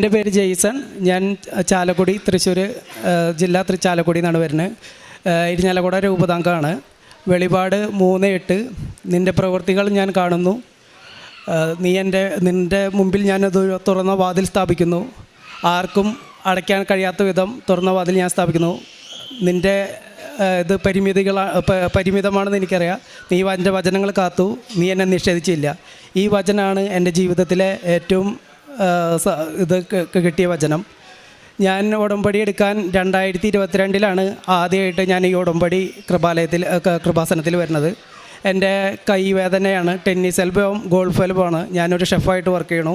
എൻ്റെ പേര് ജെയ്സൺ. ഞാൻ ചാലക്കുടി, തൃശ്ശൂർ ജില്ല ചാലക്കുടി എന്നാണ് വരുന്നത്. ഇരിഞ്ഞാലക്കുട രൂപതാംഗമാണ്. വെളിപാട് 3:8. നിൻ്റെ പ്രവൃത്തികൾ ഞാൻ കാണുന്നു. നിൻ്റെ മുമ്പിൽ ഞാനത് തുറന്ന വാതിൽ സ്ഥാപിക്കുന്നു. ആർക്കും അടയ്ക്കാൻ കഴിയാത്ത വിധം തുറന്ന വാതിൽ ഞാൻ സ്ഥാപിക്കുന്നു. നിൻ്റെ ഇത് പരിമിതമാണെന്ന് എനിക്കറിയാം. നീ എൻ്റെ വചനങ്ങൾ കാത്തു, നീ എന്നെ നിഷേധിച്ചില്ല. ഈ വചനമാണ് എൻ്റെ ജീവിതത്തിലെ ഏറ്റവും ഇത് കിട്ടിയ വചനം. ഞാൻ ഉടമ്പടി എടുക്കാൻ 2022 ആദ്യമായിട്ട് ഞാൻ ഈ ഉടമ്പടി കൃപാസനത്തിൽ വരുന്നത്. എൻ്റെ കൈവേദനയാണ്. Tennis എൽബോവും golf എൽബോവാണ്. ഞാനൊരു ഷെഫായിട്ട് വർക്ക് ചെയ്യണു.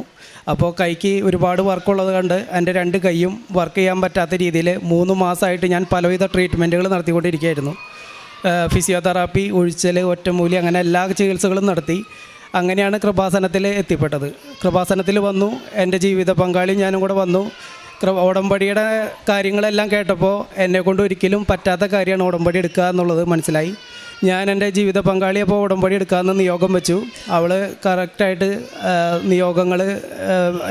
അപ്പോൾ കൈക്ക് ഒരുപാട് വർക്കുള്ളത് കൊണ്ട് എൻ്റെ 2 കൈയും വർക്ക് ചെയ്യാൻ പറ്റാത്ത രീതിയിൽ 3 മാസമായിട്ട് ഞാൻ പലവിധ ട്രീറ്റ്മെൻറ്റുകൾ നടത്തിക്കൊണ്ടിരിക്കുകയായിരുന്നു. ഫിസിയോതെറാപ്പി, ഉഴിച്ചൽ, ഒറ്റമൂലി, അങ്ങനെ എല്ലാ ചികിത്സകളും നടത്തി. അങ്ങനെയാണ് കൃപാസനത്തിൽ എത്തിപ്പെട്ടത്. കൃപാസനത്തിൽ വന്നു. എൻ്റെ ജീവിത പങ്കാളി ഞാനും കൂടെ വന്നു. ഉടമ്പടിയുടെ കാര്യങ്ങളെല്ലാം കേട്ടപ്പോൾ എന്നെക്കൊണ്ട് ഒരിക്കലും പറ്റാത്ത കാര്യമാണ് ഉടമ്പടി എടുക്കുക എന്നുള്ളത് മനസ്സിലായി. ഞാൻ എൻ്റെ ജീവിത പങ്കാളി അപ്പോൾ ഉടമ്പടി എടുക്കാമെന്ന് നിയോഗം വെച്ചു. അവൾ കറക്റ്റായിട്ട് നിയോഗങ്ങൾ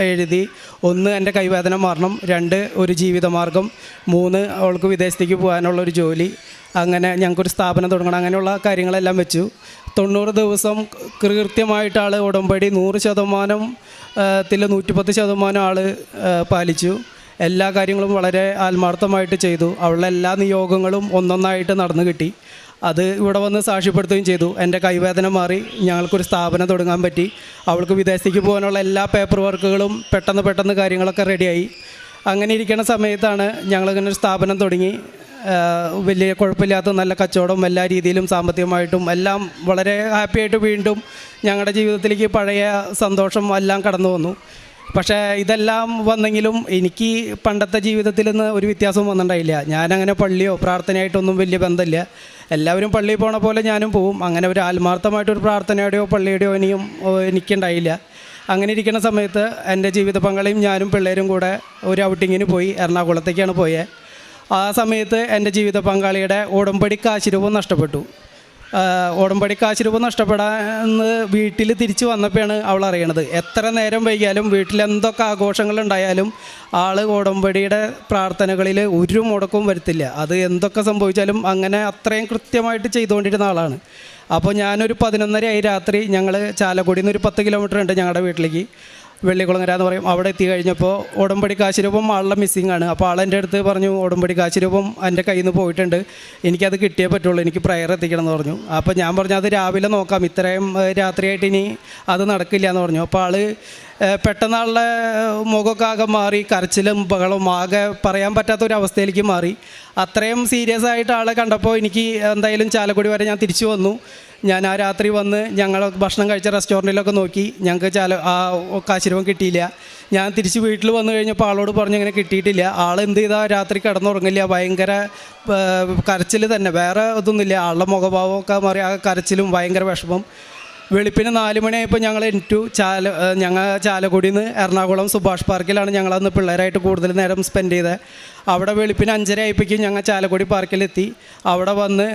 എഴുതി. 1, എൻ്റെ കൈവേദന മാറണം. 2, ഒരു ജീവിതമാർഗം. 3, അവൾക്ക് വിദേശത്തേക്ക് പോകാനുള്ളൊരു ജോലി. അങ്ങനെ ഞങ്ങൾക്കൊരു സ്ഥാപനം തുടങ്ങണം. അങ്ങനെയുള്ള കാര്യങ്ങളെല്ലാം വെച്ചു. 90 ദിവസം കൃത്യമായിട്ട് ആൾ ഉടമ്പടി 100% 110% ആൾ പാലിച്ചു. എല്ലാ കാര്യങ്ങളും വളരെ ആത്മാർത്ഥമായിട്ട് ചെയ്തു. അവളുടെ എല്ലാ നിയോഗങ്ങളും ഒന്നൊന്നായിട്ട് നടന്നു കിട്ടി. അത് ഇവിടെ വന്ന് സാക്ഷ്യപ്പെടുത്തുകയും ചെയ്തു. എൻ്റെ കൈവേദന മാറി, ഞങ്ങൾക്കൊരു സ്ഥാപനം തുടങ്ങാൻ പറ്റി. അവൾക്ക് വിദേശത്തേക്ക് പോകാനുള്ള എല്ലാ പേപ്പർ വർക്കുകളും പെട്ടെന്ന് കാര്യങ്ങളൊക്കെ റെഡിയായി. അങ്ങനെ ഇരിക്കുന്ന സമയത്താണ് ഞങ്ങളിങ്ങനെ ഒരു സ്ഥാപനം തുടങ്ങി. വലിയ കുഴപ്പമില്ലാത്ത നല്ല കച്ചവടം, എല്ലാ രീതിയിലും സാമ്പത്തികമായിട്ടും എല്ലാം വളരെ ഹാപ്പിയായിട്ട് വീണ്ടും ഞങ്ങളുടെ ജീവിതത്തിലേക്ക് പഴയ സന്തോഷം എല്ലാം കടന്നു വന്നു. പക്ഷേ ഇതെല്ലാം വന്നെങ്കിലും എനിക്ക് പണ്ടത്തെ ജീവിതത്തിൽ നിന്ന് ഒരു വ്യത്യാസവും വന്നിട്ടുണ്ടായില്ല. ഞാനങ്ങനെ പള്ളിയോ പ്രാർത്ഥനയായിട്ടൊന്നും വലിയ ബന്ധമില്ല. എല്ലാവരും പള്ളിയിൽ പോണ പോലെ ഞാനും പോവും. അങ്ങനെ ഒരു ആത്മാർത്ഥമായിട്ടൊരു പ്രാർത്ഥനയുടെയോ പള്ളിയുടെയോ എനിക്കുണ്ടായില്ല. അങ്ങനെ ഇരിക്കുന്ന സമയത്ത് എൻ്റെ ജീവിത പങ്കാളിയും ഞാനും പിള്ളേരും കൂടെ ഒരു ഔട്ടിങ്ങിന് പോയി. എറണാകുളത്തേക്കാണ് പോയത്. ആ സമയത്ത് എൻ്റെ ജീവിത പങ്കാളിയുടെ ഉടമ്പടി കാശുരൂപം നഷ്ടപ്പെട്ടു. ഉടമ്പടി കാശുരൂപം നഷ്ടപ്പെടാന്ന് വീട്ടിൽ തിരിച്ച് വന്നപ്പോഴാണ് അവൾ അറിയണത്. എത്ര നേരം വൈകിയാലും വീട്ടിൽ എന്തൊക്കെ ആഘോഷങ്ങളുണ്ടായാലും ആൾ ഉടമ്പടിയുടെ പ്രാർത്ഥനകളിൽ ഒരു മുടക്കവും വരുത്തില്ല. അത് എന്തൊക്കെ സംഭവിച്ചാലും അങ്ങനെ അത്രയും കൃത്യമായിട്ട് ചെയ്തുകൊണ്ടിരുന്ന ആളാണ്. അപ്പോൾ ഞാനൊരു 11:30 രാത്രി, ഞങ്ങൾ ചാലക്കുടിയിൽ നിന്ന് ഒരു 10 കിലോമീറ്റർ ഉണ്ട് ഞങ്ങളുടെ വീട്ടിലേക്ക്, വെള്ളിക്കുളങ്ങര എന്ന് പറയും. അവിടെ എത്തി കഴിഞ്ഞപ്പോൾ ഉടമ്പടി കാശുരൂപം ആളുടെ മിസ്സിങ് ആണ്. അപ്പോൾ ആളെൻ്റെ അടുത്ത് പറഞ്ഞു, ഉടമ്പടി കാശുരൂപം എൻ്റെ കയ്യിൽ നിന്ന് പോയിട്ടുണ്ട്, എനിക്കത് കിട്ടിയേ പറ്റുള്ളൂ, എനിക്ക് പ്രയർ എത്തിക്കണം എന്ന് പറഞ്ഞു. അപ്പോൾ ഞാൻ പറഞ്ഞു, അത് രാവിലെ നോക്കാം, ഇത്രയും രാത്രിയായിട്ട് ഇനി അത് നടക്കില്ല എന്ന് പറഞ്ഞു. അപ്പോൾ ആൾ പെട്ടെന്ന് ആളുടെ മുഖമൊക്കെ ആകെ മാറി, കരച്ചിലും ബഹളവും ആകെ പറയാൻ പറ്റാത്തൊരവസ്ഥയിലേക്ക് മാറി. അത്രയും സീരിയസ് ആയിട്ട് ആളെ കണ്ടപ്പോൾ എനിക്ക് എന്തായാലും ചാലക്കുടി വരെ ഞാൻ തിരിച്ചു വന്നു. ഞാൻ ആ രാത്രി വന്ന് ഞങ്ങൾ ഭക്ഷണം കഴിച്ച റെസ്റ്റോറൻറ്റിലൊക്കെ നോക്കി, ഞങ്ങൾക്ക് കാശുരൂപം കിട്ടിയില്ല. ഞാൻ തിരിച്ച് വീട്ടിൽ വന്നു കഴിഞ്ഞപ്പോൾ ആളോട് പറഞ്ഞു ഇങ്ങനെ കിട്ടിയിട്ടില്ല. ആൾ എന്ത് ചെയ്താൽ രാത്രി കിടന്നുറങ്ങില്ല, ഭയങ്കര കരച്ചിൽ തന്നെ, വേറെ ഇതൊന്നുമില്ല. ആളുടെ മുഖഭാവമൊക്കെ മാറി, ആ കരച്ചിലും ഭയങ്കര വിഷമം. വെളുപ്പിന് 4 മണിയായപ്പോൾ ഞങ്ങൾ ഞങ്ങൾ ചാലക്കുടിയിൽ നിന്ന് എറണാകുളം സുഭാഷ് പാർക്കിലാണ് ഞങ്ങളന്ന് പിള്ളേരായിട്ട് കൂടുതൽ നേരം സ്പെൻഡ് ചെയ്തത്. അവിടെ വെളുപ്പിന് 5:30 ആയപ്പോഴേക്കും ഞങ്ങൾ ചാലക്കുടി പാർക്കിലെത്തി. അവിടെ വന്ന്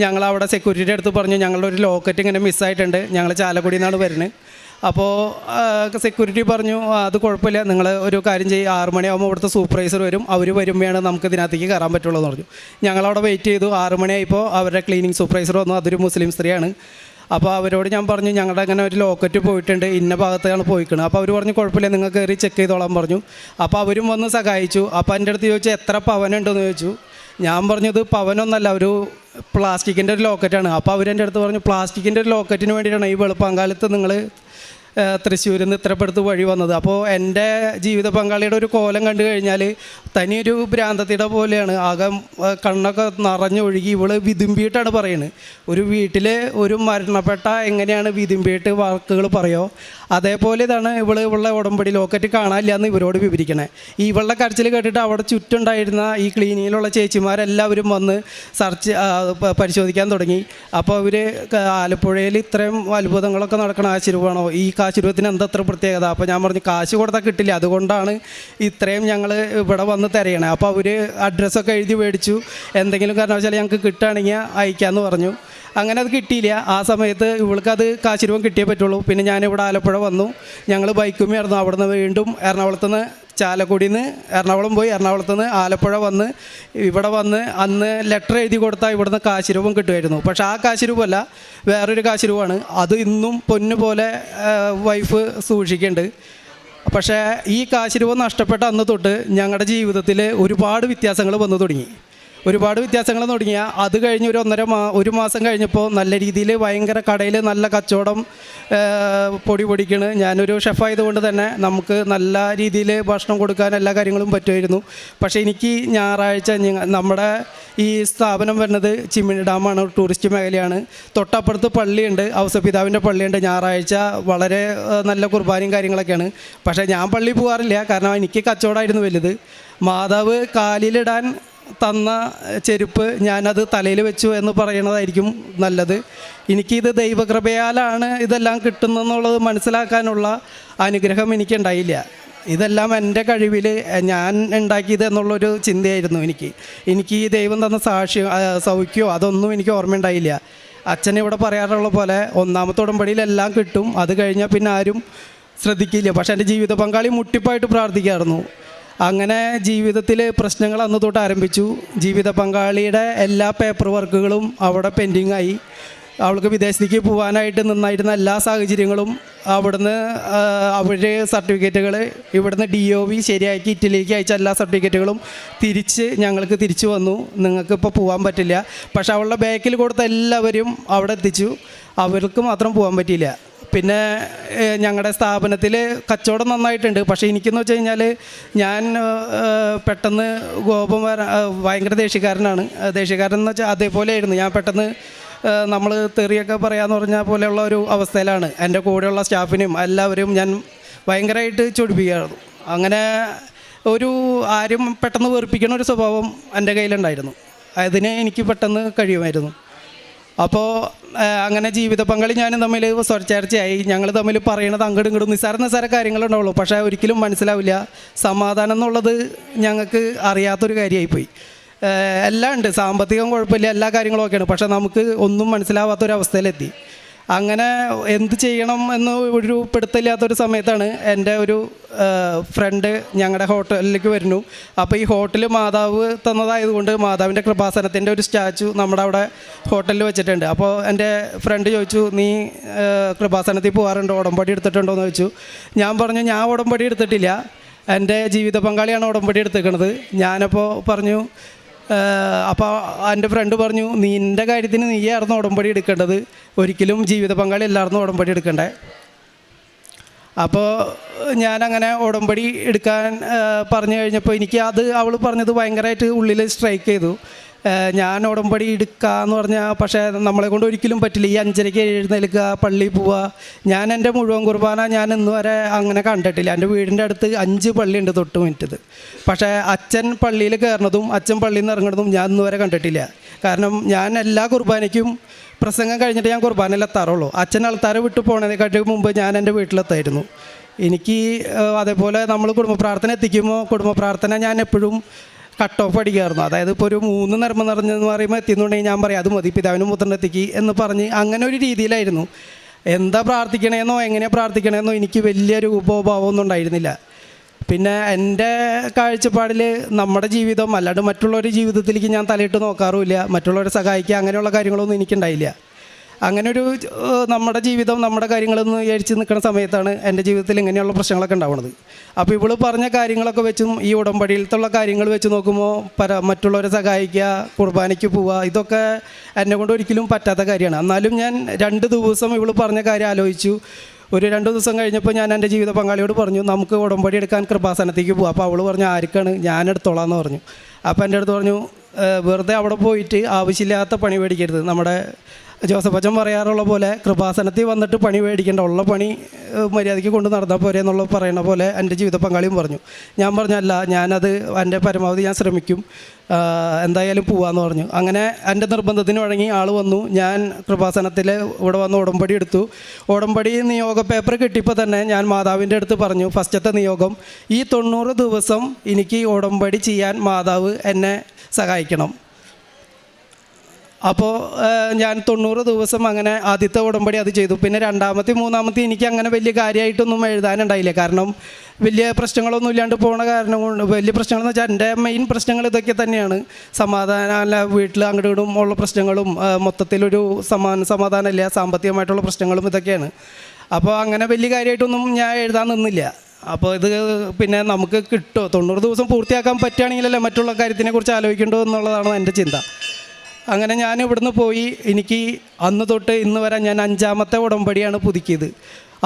ഞങ്ങളവിടെ സെക്യൂരിറ്റിയുടെ അടുത്ത് പറഞ്ഞു, ഞങ്ങളുടെ ഒരു ലോക്കറ്റ് ഇങ്ങനെ മിസ്സായിട്ടുണ്ട്, ഞങ്ങൾ ചാലക്കുടിയിൽ നിന്നാണ് വരുന്നത്. അപ്പോൾ സെക്യൂരിറ്റി പറഞ്ഞു, അത് കുഴപ്പമില്ല, നിങ്ങൾ ഒരു കാര്യം ചെയ്യും, 6 മണിയാകുമ്പോൾ ഇവിടുത്തെ സൂപ്പർവൈസർ വരും, അവർ വരുമ്പോഴാണ് നമുക്ക് ഇതിനകത്തേക്ക് കയറാൻ പറ്റുള്ളൂ എന്ന് പറഞ്ഞു. ഞങ്ങളവിടെ വെയിറ്റ് ചെയ്തു. 6 മണിയായപ്പോൾ അവരുടെ ക്ലീനിങ് സൂപ്പർവൈസർ വന്നു. അതൊരു മുസ്ലിം സ്ത്രീയാണ്. അപ്പോൾ അവരോട് ഞാൻ പറഞ്ഞു, ഞങ്ങളുടെ അങ്ങനെ ഒരു ലോക്കറ്റ് പോയിട്ടുണ്ട്, ഇന്ന ഭാഗത്താണ് പോയിക്കുന്നത്. അപ്പോൾ അവർ പറഞ്ഞു, കുഴപ്പമില്ല, നിങ്ങൾ കയറി ചെക്ക് ചെയ്തോളാൻ പറഞ്ഞു. അപ്പോൾ അവരും വന്ന് സഹായിച്ചു. അപ്പോൾ എൻ്റെ അടുത്ത് ചോദിച്ചു, എത്ര പവനുണ്ടെന്ന് ചോദിച്ചു. ഞാൻ പറഞ്ഞത് പവനൊന്നല്ല, ഒരു പ്ലാസ്റ്റിക്കിൻ്റെ ഒരു ലോക്കറ്റാണ്. അപ്പോൾ അവരെൻ്റെ അടുത്ത് പറഞ്ഞു, പ്ലാസ്റ്റിക്കിൻ്റെ ഒരു ലോക്കറ്റിന് വേണ്ടിയിട്ടാണ് ഈ വെളുപ്പാങ്കാലത്ത് നിങ്ങൾ തൃശ്ശൂരിൽ നിന്ന് ഇത്രപ്പെടുത്ത് വഴി വന്നത്. അപ്പോൾ എൻ്റെ ജീവിത പങ്കാളിയുടെ ഒരു കോലം കണ്ടു കഴിഞ്ഞാൽ തനിയൊരു ഭ്രാന്തത്തിയുടെ പോലെയാണ്. ആകെ കണ്ണൊക്കെ നിറഞ്ഞൊഴുകി ഇവള് വിതുമ്പിയിട്ടാണ് പറയുന്നത്. ഒരു വീട്ടിൽ ഒരു മരണപ്പെട്ട എങ്ങനെയാണ് വിതുമ്പിയിട്ട് വാക്കുകൾ പറയുമോ, അതേപോലെ ഇതാണ് ഇവളുടെ ഉടമ്പടി ലോക്കറ്റ് കാണാനില്ല എന്ന് ഇവരോട് വിവരിക്കണേ. ഇവളുടെ കരച്ചിൽ കേട്ടിട്ട് അവിടെ ചുറ്റുണ്ടായിരുന്ന ഈ ക്ലീനിങ്ങിലുള്ള ചേച്ചിമാരെല്ലാവരും വന്ന് പരിശോധിക്കാൻ തുടങ്ങി. അപ്പോൾ അവർ ആലപ്പുഴയിൽ ഇത്രയും അത്ഭുതങ്ങളൊക്കെ നടക്കണ ആശീർവാണോ, ഈ കാശുരൂപത്തിന് എന്തത്ര പ്രത്യേകത? അപ്പോൾ ഞാൻ പറഞ്ഞു, കാശ് കൊടുത്താൽ കിട്ടില്ല, അതുകൊണ്ടാണ് ഇത്രയും ഞങ്ങൾ ഇവിടെ വന്ന് തിരയണേ. അപ്പോൾ അവർ അഡ്രസ്സൊക്കെ എഴുതി മേടിച്ചു, എന്തെങ്കിലും കാരണവശാൽ ഞങ്ങൾക്ക് കിട്ടുകയാണെങ്കിൽ അയക്കാമെന്ന് പറഞ്ഞു. അങ്ങനെ അത് കിട്ടിയില്ല. ആ സമയത്ത് ഇവൾക്കത് കാശുരൂപം കിട്ടിയേ പറ്റുള്ളൂ. പിന്നെ ഞാനിവിടെ ആലപ്പുഴ ആലപ്പുഴ വന്നു. ഞങ്ങൾ ബൈക്കുമായിരുന്നു. അവിടുന്ന് വീണ്ടും എറണാകുളത്തുനിന്ന് ചാലക്കുടിയിൽ നിന്ന് എറണാകുളം പോയി, എറണാകുളത്ത് നിന്ന് ആലപ്പുഴ വന്ന് ഇവിടെ വന്ന് അന്ന് ലെറ്റർ എഴുതി കൊടുത്താൽ ഇവിടുന്ന് കാശ് രൂപം കിട്ടുമായിരുന്നു. പക്ഷേ ആ കാശ് രൂപമല്ല, വേറൊരു കാശ് രൂപമാണ്. അത് ഇന്നും പൊന്നു പോലെ വൈഫ് സൂക്ഷിക്കുന്നുണ്ട്. പക്ഷേ ഈ കാശ് രൂപം നഷ്ടപ്പെട്ട അന്ന് തൊട്ട് ഞങ്ങളുടെ ജീവിതത്തിൽ ഒരുപാട് വ്യത്യാസങ്ങൾ വന്നു തുടങ്ങി. അത് കഴിഞ്ഞ് ഒരു മാസം കഴിഞ്ഞപ്പോൾ നല്ല രീതിയിൽ ഭയങ്കര കടയിൽ നല്ല കച്ചവടം പൊടിക്കണ്. ഞാനൊരു ഷെഫായതുകൊണ്ട് തന്നെ നമുക്ക് നല്ല രീതിയിൽ ഭക്ഷണം കൊടുക്കാൻ എല്ലാ കാര്യങ്ങളും പറ്റുമായിരുന്നു. പക്ഷേ എനിക്ക് ഞായറാഴ്ച നമ്മുടെ ഈ സ്ഥാപനം വരുന്നത് ചിമ്മിണി ഡാമാണ്, ടൂറിസ്റ്റ് മേഖലയാണ്. തൊട്ടപ്പുറത്ത് പള്ളിയുണ്ട്, ഔസപിതാവിൻ്റെ പള്ളിയുണ്ട്. ഞായറാഴ്ച വളരെ നല്ല കുർബാനയും കാര്യങ്ങളൊക്കെയാണ്. പക്ഷേ ഞാൻ പള്ളി പോകാറില്ല, കാരണം എനിക്ക് കച്ചവടമായിരുന്നു വലുത്. മാതാവ് കാലിലിടാൻ തന്ന ചെരുപ്പ് ഞാനത് തലയിൽ വെച്ചു എന്ന് പറയുന്നതായിരിക്കും നല്ലത്. എനിക്കിത് ദൈവകൃപയാലാണ് ഇതെല്ലാം കിട്ടുന്നതെന്നുള്ളത് മനസ്സിലാക്കാനുള്ള അനുഗ്രഹം എനിക്കുണ്ടായില്ല. ഇതെല്ലാം എൻ്റെ കഴിവിൽ ഞാൻ ഉണ്ടാക്കിയത് എന്നുള്ളൊരു ചിന്തയായിരുന്നു എനിക്ക് ഈ ദൈവം തന്ന സൗഖ്യമോ അതൊന്നും എനിക്ക് ഓർമ്മയുണ്ടായില്ല. അച്ഛൻ ഇവിടെ പറയാറുള്ള പോലെ ഒന്നാമത്തെ ഉടമ്പടിയിലെല്ലാം കിട്ടും, അത് കഴിഞ്ഞാൽ പിന്നെ ആരും ശ്രദ്ധിക്കില്ല. പക്ഷേ എൻ്റെ ജീവിത പങ്കാളി മുട്ടിപ്പായിട്ട് പ്രാർത്ഥിക്കായിരുന്നു. അങ്ങനെ ജീവിതത്തിൽ പ്രശ്നങ്ങൾ അന്ന് തൊട്ട് ആരംഭിച്ചു. ജീവിത പങ്കാളിയുടെ എല്ലാ പേപ്പർ വർക്കുകളും അവിടെ പെൻഡിങ്ങായി. അവൾക്ക് വിദേശത്തേക്ക് പോകാനായിട്ട് നിന്നായിരുന്ന എല്ലാ സാഹചര്യങ്ങളും അവിടുന്ന് സർട്ടിഫിക്കറ്റുകൾ ഇവിടുന്ന് DOV ശരിയാക്കി ഇറ്റലിയിലേക്ക് അയച്ച എല്ലാ സർട്ടിഫിക്കറ്റുകളും ഞങ്ങൾക്ക് തിരിച്ചു വന്നു. നിങ്ങൾക്കിപ്പോൾ പോകാൻ പറ്റില്ല. പക്ഷെ അവളുടെ ബാക്കിൽ കൊടുത്ത എല്ലാവരും അവിടെ എത്തിച്ചു, അവർക്ക് മാത്രം പോകാൻ പറ്റിയില്ല. പിന്നെ ഞങ്ങളുടെ സ്ഥാപനത്തിൽ കച്ചവടം നന്നായിട്ടുണ്ട്. പക്ഷേ എനിക്കെന്ന് വെച്ച് കഴിഞ്ഞാൽ ഞാൻ പെട്ടെന്ന് ഭയങ്കര ദേഷ്യക്കാരൻ എന്ന് വെച്ചാൽ അതേപോലെ ആയിരുന്നു. ഞാൻ പെട്ടെന്ന് നമ്മൾ തെറിയൊക്കെ പറയാമെന്ന് പറഞ്ഞാൽ പോലെയുള്ള ഒരു അവസ്ഥയിലാണ്. എൻ്റെ കൂടെയുള്ള സ്റ്റാഫിനും എല്ലാവരും ഞാൻ ഭയങ്കരമായിട്ട് ചൊടിപ്പിക്കുകയായിരുന്നു. അങ്ങനെ ആരും പെട്ടെന്ന് വെറുപ്പിക്കുന്ന ഒരു സ്വഭാവം എൻ്റെ കയ്യിലുണ്ടായിരുന്നു. അതിന് എനിക്ക് പെട്ടെന്ന് കഴിയുമായിരുന്നു. അപ്പോൾ അങ്ങനെ ജീവിത പങ്കാളി ഞാനും തമ്മിൽ സ്വരച്ചേർച്ചയായി. ഞങ്ങൾ തമ്മിൽ പറയണത് അങ്ങോട്ടും ഇങ്ങോട്ടും നിസ്സാര കാര്യങ്ങളുണ്ടാവുള്ളൂ, പക്ഷേ ഒരിക്കലും മനസ്സിലാവില്ല. സമാധാനം എന്നുള്ളത് ഞങ്ങൾക്ക് അറിയാത്തൊരു കാര്യമായിപ്പോയി. എല്ലാം ഉണ്ട്, സാമ്പത്തികം കുഴപ്പമില്ല, എല്ലാ കാര്യങ്ങളും ഒക്കെയാണ്, പക്ഷേ നമുക്ക് ഒന്നും മനസ്സിലാവാത്തൊരവസ്ഥയിലെത്തി. അങ്ങനെ എന്ത് ചെയ്യണം എന്ന് ഒരു പിടുത്തമില്ലാത്തൊരു സമയത്താണ് എൻ്റെ ഒരു ഫ്രണ്ട് ഞങ്ങളുടെ ഹോട്ടലിലേക്ക് വരുന്നു. അപ്പോൾ ഈ ഹോട്ടൽ മാതാവ് തന്നതായതുകൊണ്ട് മാതാവിൻ്റെ കൃപാസനത്തിൻ്റെ ഒരു സ്റ്റാച്ചു നമ്മുടെ അവിടെ ഹോട്ടലിൽ വെച്ചിട്ടുണ്ട്. അപ്പോൾ എൻ്റെ ഫ്രണ്ട് ചോദിച്ചു, നീ കൃപാസനത്തിൽ പോകാറുണ്ടോ, ഉടമ്പടി എടുത്തിട്ടുണ്ടോ എന്ന് ചോദിച്ചു. ഞാൻ പറഞ്ഞു, ഞാൻ ഉടമ്പടി എടുത്തിട്ടില്ല, എൻ്റെ ജീവിത പങ്കാളിയാണ് ഉടമ്പടി എടുത്തേക്കണത്. ഞാനപ്പോൾ പറഞ്ഞു, അപ്പോൾ എൻ്റെ ഫ്രണ്ട് പറഞ്ഞു, നിൻ്റെ കാര്യത്തിന് നീയായിരുന്നു ഉടമ്പടി എടുക്കേണ്ടത്, ഒരിക്കലും ജീവിത പങ്കാളി എല്ലാവർക്കും ഉടമ്പടി എടുക്കണ്ടേ. അപ്പോൾ ഞാനങ്ങനെ ഉടമ്പടി എടുക്കാൻ പറഞ്ഞു കഴിഞ്ഞപ്പോൾ അവൾ പറഞ്ഞത് ഭയങ്കരമായിട്ട് ഉള്ളിൽ സ്ട്രൈക്ക് ചെയ്തു. ഞാൻ ഉടമ്പടി എടുക്കാമെന്ന് പറഞ്ഞാൽ പക്ഷേ നമ്മളെ കൊണ്ട് ഒരിക്കലും പറ്റില്ല. ഈ 5:30 എഴുന്നേൽക്കുക, പള്ളിയിൽ പോവുക. ഞാൻ എൻ്റെ മുഴുവൻ കുർബാന ഞാൻ ഇന്ന് വരെ അങ്ങനെ കണ്ടിട്ടില്ല. എൻ്റെ വീടിൻ്റെ അടുത്ത് 5 പള്ളിയുണ്ട് തൊട്ട് മിനിറ്റത്. പക്ഷേ അച്ഛൻ പള്ളിയിൽ കയറുന്നതും അച്ഛൻ പള്ളിയിൽ നിന്ന് ഇറങ്ങുന്നതും ഞാൻ ഇന്ന് വരെ കണ്ടിട്ടില്ല. കാരണം ഞാൻ എല്ലാ കുർബാനയ്ക്കും പ്രസംഗം കഴിഞ്ഞിട്ട് ഞാൻ കുർബാനയിലെത്താറുള്ളൂ. അച്ഛൻ ആൾക്കാരെ വിട്ടു പോണതിനെക്കാട്ടി മുമ്പ് ഞാൻ എൻ്റെ വീട്ടിലെത്തായിരുന്നു. എനിക്ക് അതേപോലെ നമ്മൾ കുടുംബ പ്രാർത്ഥന എത്തിക്കുമ്പോൾ കുടുംബ പ്രാർത്ഥന ഞാൻ എപ്പോഴും കട്ട് ഓഫ് അടിക്കായിരുന്നു. അതായത് ഇപ്പോൾ ഒരു 3 നർമ്മം നിറഞ്ഞെന്ന് പറയുമ്പോൾ എത്തിയെന്നുണ്ടെങ്കിൽ ഞാൻ പറയും അത് മതി, പിതാവിനും പുത്രനും എത്തിക്ക് എന്ന് പറഞ്ഞ് അങ്ങനെ ഒരു രീതിയിലായിരുന്നു. എന്താ പ്രാർത്ഥിക്കണമെന്നോ എങ്ങനെ പ്രാർത്ഥിക്കണമെന്നോ എനിക്ക് വലിയൊരു ഉപഭാവമൊന്നും ഉണ്ടായിരുന്നില്ല. പിന്നെ എൻ്റെ കാഴ്ചപ്പാടിൽ നമ്മുടെ ജീവിതം അല്ലാണ്ട് മറ്റുള്ളവരുടെ ജീവിതത്തിലേക്ക് ഞാൻ തലയിട്ട് നോക്കാറുമില്ല. മറ്റുള്ളവരെ സഹായിക്കുക അങ്ങനെയുള്ള കാര്യങ്ങളൊന്നും എനിക്കുണ്ടായില്ല. അങ്ങനൊരു നമ്മുടെ ജീവിതം നമ്മുടെ കാര്യങ്ങളൊന്നും വിചാരിച്ച് നിൽക്കുന്ന സമയത്താണ് എൻ്റെ ജീവിതത്തിൽ ഇങ്ങനെയുള്ള പ്രശ്നങ്ങളൊക്കെ ഉണ്ടാവുന്നത്. അപ്പോൾ ഇവൾ പറഞ്ഞ കാര്യങ്ങളൊക്കെ വെച്ചും ഈ ഉടമ്പടിയിലത്തുള്ള കാര്യങ്ങൾ വെച്ച് നോക്കുമ്പോൾ മറ്റുള്ളവരെ സഹായിക്കുക, കുർബാനയ്ക്ക് പോവുക, ഇതൊക്കെ എന്നെ കൊണ്ട് ഒരിക്കലും പറ്റാത്ത കാര്യമാണ്. എന്നാലും ഞാൻ 2 ദിവസം ഇവൾ പറഞ്ഞ കാര്യം ആലോചിച്ചു. ഒരു 2 ദിവസം കഴിഞ്ഞപ്പോൾ ഞാൻ എൻ്റെ ജീവിത പങ്കാളിയോട് പറഞ്ഞു, നമുക്ക് ഉടമ്പടി എടുക്കാൻ കൃപാസനത്തേക്ക് പോകാം. അപ്പോൾ അവൾ പറഞ്ഞു, ആർക്കാണ്, ഞാൻ എടുത്തോളാം എന്ന് പറഞ്ഞു. അപ്പോൾ എൻ്റെ അടുത്ത് പറഞ്ഞു, വെറുതെ അവിടെ പോയിട്ട് ആവശ്യമില്ലാത്ത പണി മേടിക്കരുത്. നമ്മുടെ ജോസഫ് അച്ഛൻ പറയാറുള്ള പോലെ കൃപാസനത്തിൽ വന്നിട്ട് പണി മേടിക്കേണ്ട, ഉള്ള പണി മര്യാദയ്ക്ക് കൊണ്ട് നടന്നാൽ പോരെ എന്നുള്ളത് പറയുന്ന പോലെ എൻ്റെ ജീവിത പങ്കാളിയും പറഞ്ഞു. ഞാൻ പറഞ്ഞല്ല, ഞാനത് എൻ്റെ പരമാവധി ഞാൻ ശ്രമിക്കും, എന്തായാലും പോവാമെന്ന് പറഞ്ഞു. അങ്ങനെ എൻ്റെ നിർബന്ധത്തിന് വഴങ്ങി ആൾ വന്നു. ഞാൻ കൃപാസനത്തിൽ ഇവിടെ വന്ന് ഉടമ്പടി എടുത്തു. ഉടമ്പടി നിയോഗ പേപ്പർ കിട്ടിയപ്പോൾ തന്നെ ഞാൻ മാതാവിൻ്റെ അടുത്ത് പറഞ്ഞു, ഫസ്റ്റത്തെ നിയോഗം, ഈ 90 ദിവസം എനിക്ക് ഉടമ്പടി ചെയ്യാൻ മാതാവ് എന്നെ സഹായിക്കണം. അപ്പോൾ ഞാൻ 90 ദിവസം അങ്ങനെ ആദ്യത്തെ ഉടമ്പടി അത് ചെയ്തു. പിന്നെ രണ്ടാമത്തെ മൂന്നാമത്തെ എനിക്ക് അങ്ങനെ വലിയ കാര്യമായിട്ടൊന്നും എഴുതാനുണ്ടായില്ല. കാരണം വലിയ പ്രശ്നങ്ങളൊന്നും ഇല്ലാണ്ട് പോണ കാരണം കൊണ്ട്, വലിയ പ്രശ്നങ്ങളെന്ന് വെച്ചാൽ എൻ്റെ മെയിൻ പ്രശ്നങ്ങൾ ഇതൊക്കെ തന്നെയാണ്. സമാധാനമല്ല, വീട്ടിൽ അങ്ങോട്ടും ഇങ്ങോട്ടും ഉള്ള പ്രശ്നങ്ങളും, മൊത്തത്തിലൊരു സമാധാനമില്ല, സാമ്പത്തികമായിട്ടുള്ള പ്രശ്നങ്ങളും ഇതൊക്കെയാണ്. അപ്പോൾ അങ്ങനെ വലിയ കാര്യമായിട്ടൊന്നും ഞാൻ എഴുതാൻ നിന്നില്ല. അപ്പോൾ ഇത് പിന്നെ നമുക്ക് കിട്ടുമോ, 90 ദിവസം പൂർത്തിയാക്കാൻ പറ്റുകയാണെങ്കിലല്ലേ മറ്റുള്ള കാര്യത്തിനെക്കുറിച്ച് ആലോചിക്കേണ്ടോ എന്നുള്ളതാണ് എൻ്റെ ചിന്ത. അങ്ങനെ ഞാൻ ഇവിടുന്ന് പോയി. എനിക്ക് അന്ന് തൊട്ട് ഇന്ന് വരെ ഞാൻ 5ാമത്തെ ഉടമ്പടിയാണ് പുതുക്കിയത്.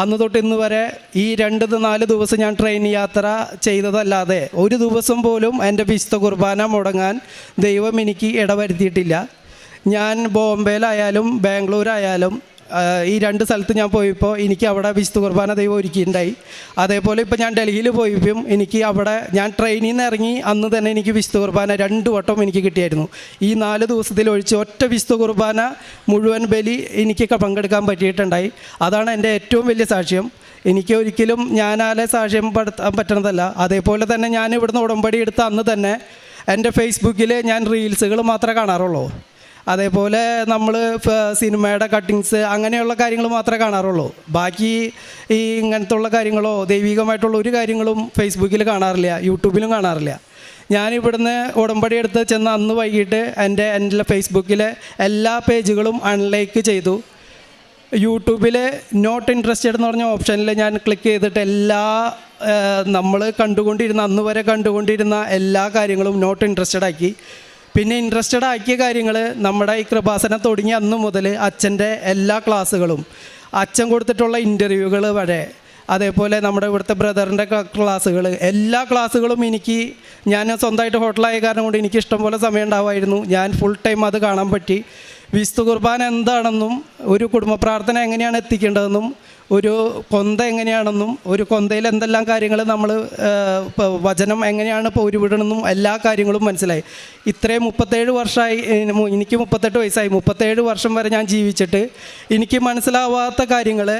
അന്ന് തൊട്ട് ഇന്ന് വരെ ഈ 2-4 ദിവസം ഞാൻ ട്രെയിൻ യാത്ര ചെയ്തതല്ലാതെ ഒരു ദിവസം പോലും എൻ്റെ വിശുദ്ധ കുർബാന മുടങ്ങാൻ ദൈവം എനിക്ക് ഇടവരുത്തിയിട്ടില്ല. ഞാൻ ബോംബെയിലായാലും ബാംഗ്ലൂരായാലും ഈ 2 സ്ഥലത്ത് ഞാൻ പോയപ്പോൾ എനിക്ക് അവിടെ വിശുദ്ധ കുർബാന ദൈവം ഒരുക്കിയിട്ടുണ്ടായി. അതേപോലെ ഇപ്പോൾ ഞാൻ ഡൽഹിയിൽ പോയപ്പം എനിക്ക് അവിടെ ഞാൻ ട്രെയിനിൽ നിന്ന് ഇറങ്ങി അന്ന് തന്നെ എനിക്ക് വിശുദ്ധ കുർബാന 2 വട്ടം എനിക്ക് കിട്ടിയായിരുന്നു. ഈ 4 ദിവസത്തിൽ ഒഴിച്ച് ഒറ്റ വിശുദ്ധ കുർബാന മുഴുവൻ ബലി എനിക്ക് പങ്കെടുക്കാൻ പറ്റിയിട്ടുണ്ടായി. അതാണ് എൻ്റെ ഏറ്റവും വലിയ സാക്ഷ്യം. എനിക്ക് ഒരിക്കലും ഞാനാലെ സാക്ഷ്യം പെടുത്താൻ പറ്റണതല്ല. അതേപോലെ തന്നെ ഞാൻ ഇവിടുന്ന് ഉടമ്പടി എടുത്ത അന്ന് തന്നെ എൻ്റെ ഫേസ്ബുക്കിൽ ഞാൻ റീൽസുകൾ മാത്രമേ കാണാറുള്ളൂ. അതേപോലെ നമ്മൾ സിനിമയുടെ കട്ടിങ്സ് അങ്ങനെയുള്ള കാര്യങ്ങൾ മാത്രമേ കാണാറുള്ളൂ. ബാക്കി ഈ ഇങ്ങനത്തെ ഉള്ള കാര്യങ്ങളോ ദൈവികമായിട്ടുള്ള ഒരു കാര്യങ്ങളും ഫേസ്ബുക്കിൽ കാണാറില്ല, യൂട്യൂബിലും കാണാറില്ല. ഞാനിവിടുന്ന് ഉടമ്പടി എടുത്ത് ചെന്ന് അന്ന് വൈകിട്ട് എൻ്റെ ഫേസ്ബുക്കിലെ എല്ലാ പേജുകളും അൺലൈക്ക് ചെയ്തു. യൂട്യൂബിൽ നോട്ട് ഇൻട്രസ്റ്റഡ് എന്ന് പറഞ്ഞ ഓപ്ഷനിൽ ഞാൻ ക്ലിക്ക് ചെയ്തിട്ട് എല്ലാ നമ്മൾ അന്ന് വരെ കണ്ടുകൊണ്ടിരുന്ന എല്ലാ കാര്യങ്ങളും നോട്ട് ഇൻട്രസ്റ്റഡ് ആക്കി. പിന്നെ ഇൻട്രസ്റ്റഡ് ആക്കിയ കാര്യങ്ങൾ നമ്മുടെ ഈ കൃപാസനം തുടങ്ങിയ അന്ന് മുതൽ അച്ഛൻ്റെ എല്ലാ ക്ലാസ്സുകളും, അച്ഛൻ കൊടുത്തിട്ടുള്ള ഇൻ്റർവ്യൂകൾ വരെ, അതേപോലെ നമ്മുടെ ഇവിടുത്തെ ബ്രദറിൻ്റെ ക്ലാസ്സുകൾ, എല്ലാ ക്ലാസ്സുകളും ഞാൻ സ്വന്തമായിട്ട് ഹോട്ടലായ കാരണം കൊണ്ട് എനിക്ക് ഇഷ്ടംപോലെ സമയം ഉണ്ടാവുമായിരുന്നു. ഞാൻ ഫുൾ ടൈം അത് കാണാൻ പറ്റി. വിശുദ്ധ കുർബാന എന്താണെന്നും ഒരു കുടുംബ പ്രാർത്ഥന എങ്ങനെയാണ് എത്തിക്കേണ്ടതെന്നും ഒരു കൊന്ത എങ്ങനെയാണെന്നും ഒരു കൊന്തയിൽ എന്തെല്ലാം കാര്യങ്ങൾ നമ്മൾ വചനം എങ്ങനെയാണ് ഉരുവിടണമെന്നും എല്ലാ കാര്യങ്ങളും മനസ്സിലായി. ഇത്രയും 37 വർഷമായി, എനിക്ക് 38 വയസ്സായി, 37 വർഷം വരെ ഞാൻ ജീവിച്ചിട്ട് എനിക്ക് മനസ്സിലാവാത്ത കാര്യങ്ങൾ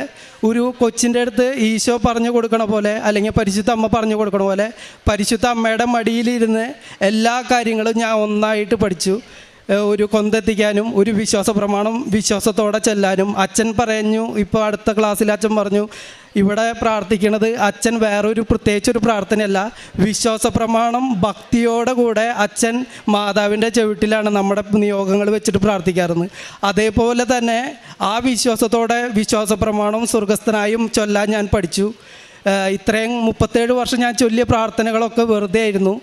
ഒരു കൊച്ചിൻ്റെ അടുത്ത് ഈശോ പറഞ്ഞു കൊടുക്കണ പോലെ, അല്ലെങ്കിൽ പരിശുദ്ധ അമ്മ പറഞ്ഞു കൊടുക്കണ പോലെ പരിശുദ്ധ അമ്മയുടെ മടിയിലിരുന്ന് എല്ലാ കാര്യങ്ങളും ഞാൻ ഒന്നായിട്ട് പഠിച്ചു. ഒരു കൊന്തെത്തിക്കാനും ഒരു വിശ്വാസ പ്രമാണം വിശ്വാസത്തോടെ ചെല്ലാനും. അച്ഛൻ പറഞ്ഞു, ഇപ്പോൾ അടുത്ത ക്ലാസ്സിൽ അച്ഛൻ പറഞ്ഞു, ഇവിടെ പ്രാർത്ഥിക്കുന്നത് അച്ഛൻ വേറൊരു പ്രത്യേകിച്ചൊരു പ്രാർത്ഥനയല്ല, വിശ്വാസ പ്രമാണം ഭക്തിയോടെ കൂടെ അച്ഛൻ മാതാവിൻ്റെ ചവിട്ടിലാണ് നമ്മുടെ നിയോഗങ്ങൾ വെച്ചിട്ട് പ്രാർത്ഥിക്കാറുണ്ട്. അതേപോലെ തന്നെ ആ വിശ്വാസത്തോടെ വിശ്വാസ പ്രമാണം സ്വർഗസ്ഥനായും ചൊല്ലാൻ ഞാൻ പഠിച്ചു. ഇത്രയും 37 വർഷം ഞാൻ ചൊല്ലിയ പ്രാർത്ഥനകളൊക്കെ വെറുതെ ആയിരുന്നു.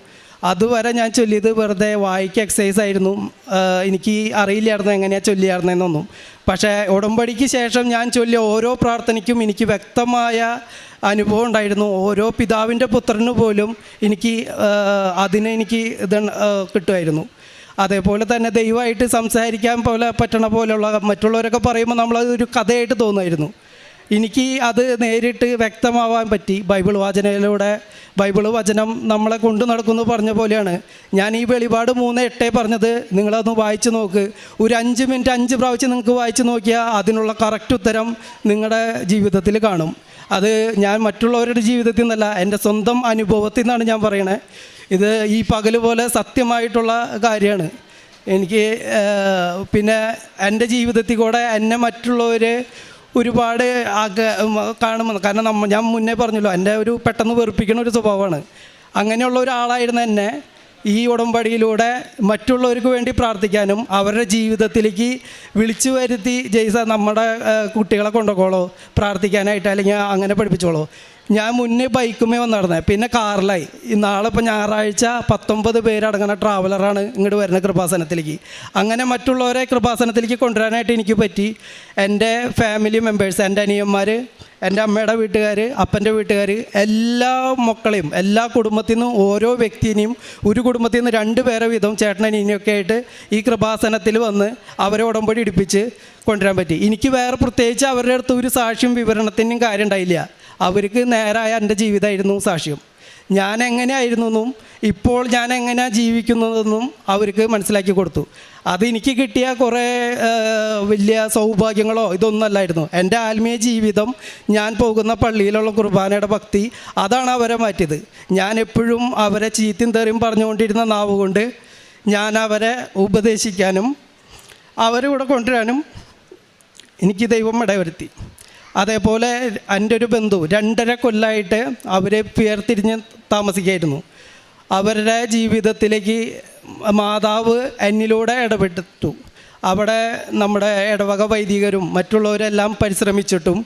അതുവരെ ഞാൻ ചൊല്ലിയത് വെറുതെ വായിക്ക് എക്സസൈസ് ആയിരുന്നു. എനിക്ക് അറിയില്ലായിരുന്നു എങ്ങനെയാണ് ചൊല്ലിയായിരുന്നതെന്നൊന്നും. പക്ഷേ ഉടമ്പടിക്ക് ശേഷം ഞാൻ ചൊല്ലിയ ഓരോ പ്രാർത്ഥനയ്ക്കും എനിക്ക് വ്യക്തമായ അനുഭവം ഉണ്ടായിരുന്നു. ഓരോ പിതാവിൻ്റെ പുത്രന് പോലും എനിക്ക് എനിക്ക് കിട്ടുമായിരുന്നു. അതേപോലെ തന്നെ ദൈവമായിട്ട് സംസാരിക്കാൻ പറ്റണ പോലെയുള്ള മറ്റുള്ളവരൊക്കെ പറയുമ്പോൾ നമ്മളതൊരു കഥയായിട്ട് തോന്നുമായിരുന്നു. എനിക്ക് അത് നേരിട്ട് വ്യക്തമാവാൻ പറ്റി. ബൈബിൾ വാചനയിലൂടെ ബൈബിൾ വചനം നമ്മളെ കൊണ്ടു നടക്കുന്നു പറഞ്ഞ പോലെയാണ്. ഞാൻ ഈ വെളിപാട് 3:8 പറഞ്ഞത് നിങ്ങളതൊന്ന് വായിച്ച് നോക്ക്. ഒരു 5 മിനിറ്റ് 5 പ്രാവശ്യം നിങ്ങൾക്ക് വായിച്ച് നോക്കിയാൽ അതിനുള്ള കറക്റ്റ് ഉത്തരം നിങ്ങളുടെ ജീവിതത്തിൽ കാണും. അത് ഞാൻ മറ്റുള്ളവരുടെ ജീവിതത്തിൽ നിന്നല്ല, എൻ്റെ സ്വന്തം അനുഭവത്തിൽ നിന്നാണ് ഞാൻ പറയണത്. ഇത് ഈ പകൽ പോലെ സത്യമായിട്ടുള്ള കാര്യമാണ്. എനിക്ക് പിന്നെ എൻ്റെ ജീവിതത്തിൽ കൂടെ എന്നെ മറ്റുള്ളവർ ഒരുപാട് കാണുമ്പോൾ, കാരണം ഞാൻ മുന്നേ പറഞ്ഞല്ലോ എൻ്റെ ഒരു പെട്ടെന്ന് വെറുപ്പിക്കുന്ന ഒരു സ്വഭാവമാണ്. അങ്ങനെയുള്ള ഒരാളായിരുന്ന എന്നെ ഈ ഉടമ്പടിയിലൂടെ മറ്റുള്ളവർക്ക് വേണ്ടി പ്രാർത്ഥിക്കാനും അവരുടെ ജീവിതത്തിലേക്ക് വിളിച്ചു വരുത്തി, ജയ്സ നമ്മുടെ കുട്ടികളെ കൊണ്ടുപോകോളോ പ്രാർത്ഥിക്കാനായിട്ട്, അല്ലെങ്കിൽ അങ്ങനെ പഠിപ്പിച്ചോളോ. ഞാൻ മുന്നേ ബൈക്കുമേ വന്ന് നടന്നത്, പിന്നെ കാറിലായി. നാളെ ഇപ്പോൾ ഞായറാഴ്ച 19 പേരടങ്ങുന്ന ട്രാവലറാണ് ഇങ്ങോട്ട് വരുന്ന കൃപാസനത്തിലേക്ക്. അങ്ങനെ മറ്റുള്ളവരെ കൃപാസനത്തിലേക്ക് കൊണ്ടുവരാനായിട്ട് എനിക്ക് പറ്റി. എൻ്റെ ഫാമിലി മെമ്പേഴ്സ്, എൻ്റെ അനിയന്മാർ, എൻ്റെ അമ്മയുടെ വീട്ടുകാർ, അപ്പൻ്റെ വീട്ടുകാർ, എല്ലാ മക്കളെയും, എല്ലാ കുടുംബത്തിൽ നിന്നും ഓരോ വ്യക്തിനെയും, ഒരു കുടുംബത്തിൽ നിന്ന് 2 പേരെ വീതം ചേട്ടനനിയനെയൊക്കെ ആയിട്ട് ഈ കൃപാസനത്തിൽ വന്ന് അവരെ ഉടമ്പടി ഇടിപ്പിച്ച് കൊണ്ടുവരാൻ പറ്റി. എനിക്ക് വേറെ പ്രത്യേകിച്ച് അവരുടെ അടുത്ത് ഒരു സാക്ഷ്യം വിവരണത്തിനും കാര്യം ഉണ്ടായില്ല. അവർക്ക് നേരായ എൻ്റെ ജീവിതമായിരുന്നു സാക്ഷ്യം. ഞാൻ എങ്ങനെയായിരുന്നെന്നും ഇപ്പോൾ ഞാൻ എങ്ങനെയാണ് ജീവിക്കുന്നതെന്നും അവർക്ക് മനസ്സിലാക്കി കൊടുത്തു. അതെനിക്ക് കിട്ടിയ കുറേ വലിയ സൗഭാഗ്യങ്ങളോ ഇതൊന്നുമല്ലായിരുന്നു. എൻ്റെ ആത്മീയ ജീവിതം, ഞാൻ പോകുന്ന പള്ളിയിലുള്ള കുർബാനയുടെ ഭക്തി, അതാണ് അവരെ മാറ്റിയത്. ഞാൻ എപ്പോഴും അവരെ ചീത്തയും തെറിയും പറഞ്ഞുകൊണ്ടിരുന്ന നാവ് കൊണ്ട് ഞാൻ അവരെ ഉപദേശിക്കാനും അവരിവിടെ കൊണ്ടുവരാനും എനിക്ക് ദൈവം ഇടവരുത്തി. അതേപോലെ എൻ്റെ ഒരു ബന്ധു 2.5 കൊല്ലമായിട്ട് അവർ വേർതിരിഞ്ഞ് താമസിക്കായിരുന്നു. അവരുടെ ജീവിതത്തിലേക്ക് മാതാവ് എന്നിലൂടെ ഇടപെട്ടു. അവിടെ നമ്മുടെ ഇടവക വൈദികരും മറ്റുള്ളവരെല്ലാം പരിശ്രമിച്ചിട്ടും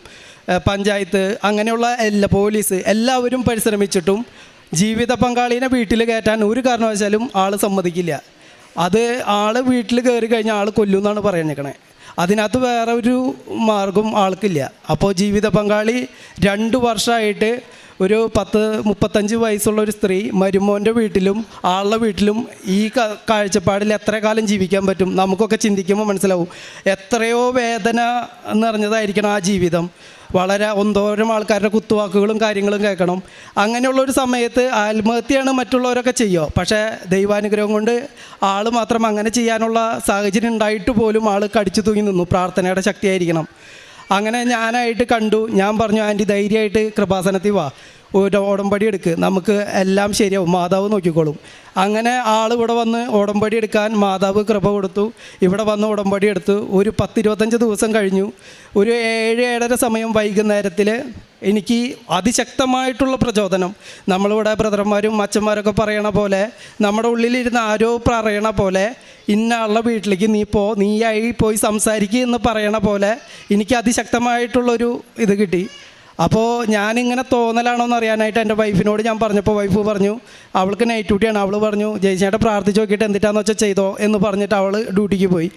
പഞ്ചായത്ത് അങ്ങനെയുള്ള പോലീസ് എല്ലാവരും പരിശ്രമിച്ചിട്ടും ജീവിത പങ്കാളിനെ വീട്ടിൽ കയറ്റാൻ ഒരു കാരണവശാലും ആൾ സമ്മതിക്കില്ല. അത് ആൾ വീട്ടിൽ കയറി കഴിഞ്ഞാൽ ആൾ കൊല്ലുമെന്നാണ് പറഞ്ഞേക്കണേ. അതിനകത്ത് വേറെ ഒരു മാർഗം ആൾക്കില്ല. അപ്പോൾ ജീവിത പങ്കാളി 2 വർഷമായിട്ട് ഒരു 35 വയസ്സുള്ള ഒരു സ്ത്രീ മരുമോൻ്റെ വീട്ടിലും ആളുടെ വീട്ടിലും ഈ കാഴ്ചപ്പാടിൽ എത്ര കാലം ജീവിക്കാൻ പറ്റും? നമുക്കൊക്കെ ചിന്തിക്കുമ്പോൾ മനസ്സിലാവും എത്രയോ വേദന നിറഞ്ഞതായിരിക്കണം ആ ജീവിതം. വളരെ ഒന്നോരം ആൾക്കാരുടെ കുത്തുവാക്കുകളും കാര്യങ്ങളും കേൾക്കണം. അങ്ങനെയുള്ളൊരു സമയത്ത് ആത്മഹത്യയാണ് മറ്റുള്ളവരൊക്കെ ചെയ്യുക. പക്ഷേ ദൈവാനുഗ്രഹം കൊണ്ട് ആൾ മാത്രം അങ്ങനെ ചെയ്യാനുള്ള സാഹചര്യം ഉണ്ടായിട്ട് പോലും ആൾ കടിച്ചു തൂങ്ങി നിന്നു. പ്രാർത്ഥനയുടെ ശക്തിയായിരിക്കണം. അങ്ങനെ ഞാനായിട്ട് കണ്ടു. ഞാൻ പറഞ്ഞു, ആൻറ്റി ധൈര്യമായിട്ട് കൃപാസനത്തിൽ വാ, ഒരു ഉടമ്പടി എടുക്ക്, നമുക്ക് എല്ലാം ശരിയാവും, മാതാവ് നോക്കിക്കോളും. അങ്ങനെ ആൾ ഇവിടെ വന്ന് ഉടമ്പടി എടുക്കാൻ മാതാവ് കൃപ കൊടുത്തു. ഇവിടെ വന്ന് ഉടമ്പടി എടുത്തു. ഒരു 10-25 ദിവസം കഴിഞ്ഞു. ഒരു 7-7:30 സമയം വൈകുന്നേരത്തിൽ എനിക്ക് അതിശക്തമായിട്ടുള്ള പ്രചോദനം. നമ്മളിവിടെ ബ്രദർമാരും അച്ഛന്മാരൊക്കെ പറയണ പോലെ, നമ്മുടെ ഉള്ളിലിരുന്ന് ആരോ പറയണ പോലെ, ഇന്ന ആളുടെ വീട്ടിലേക്ക് നീയായി പോയി സംസാരിക്കുക എന്ന് പറയണ പോലെ എനിക്ക് അതിശക്തമായിട്ടുള്ളൊരു ഇത് കിട്ടി. അപ്പോൾ ഞാനിങ്ങനെ തോന്നലാണോന്ന് അറിയാനായിട്ട് എൻ്റെ വൈഫിനോട് ഞാൻ പറഞ്ഞപ്പോൾ വൈഫ് പറഞ്ഞു, അവൾക്ക് നൈറ്റ് ഡ്യൂട്ടിയാണ്. അവൾ പറഞ്ഞു, ജയിച്ചേട്ടൻ പ്രാർത്ഥിച്ച് നോക്കിയിട്ട് എന്തിട്ടാന്ന് വെച്ചാൽ ചെയ്തോ എന്ന് പറഞ്ഞിട്ട് അവൾ ഡ്യൂട്ടിക്ക് പോയി.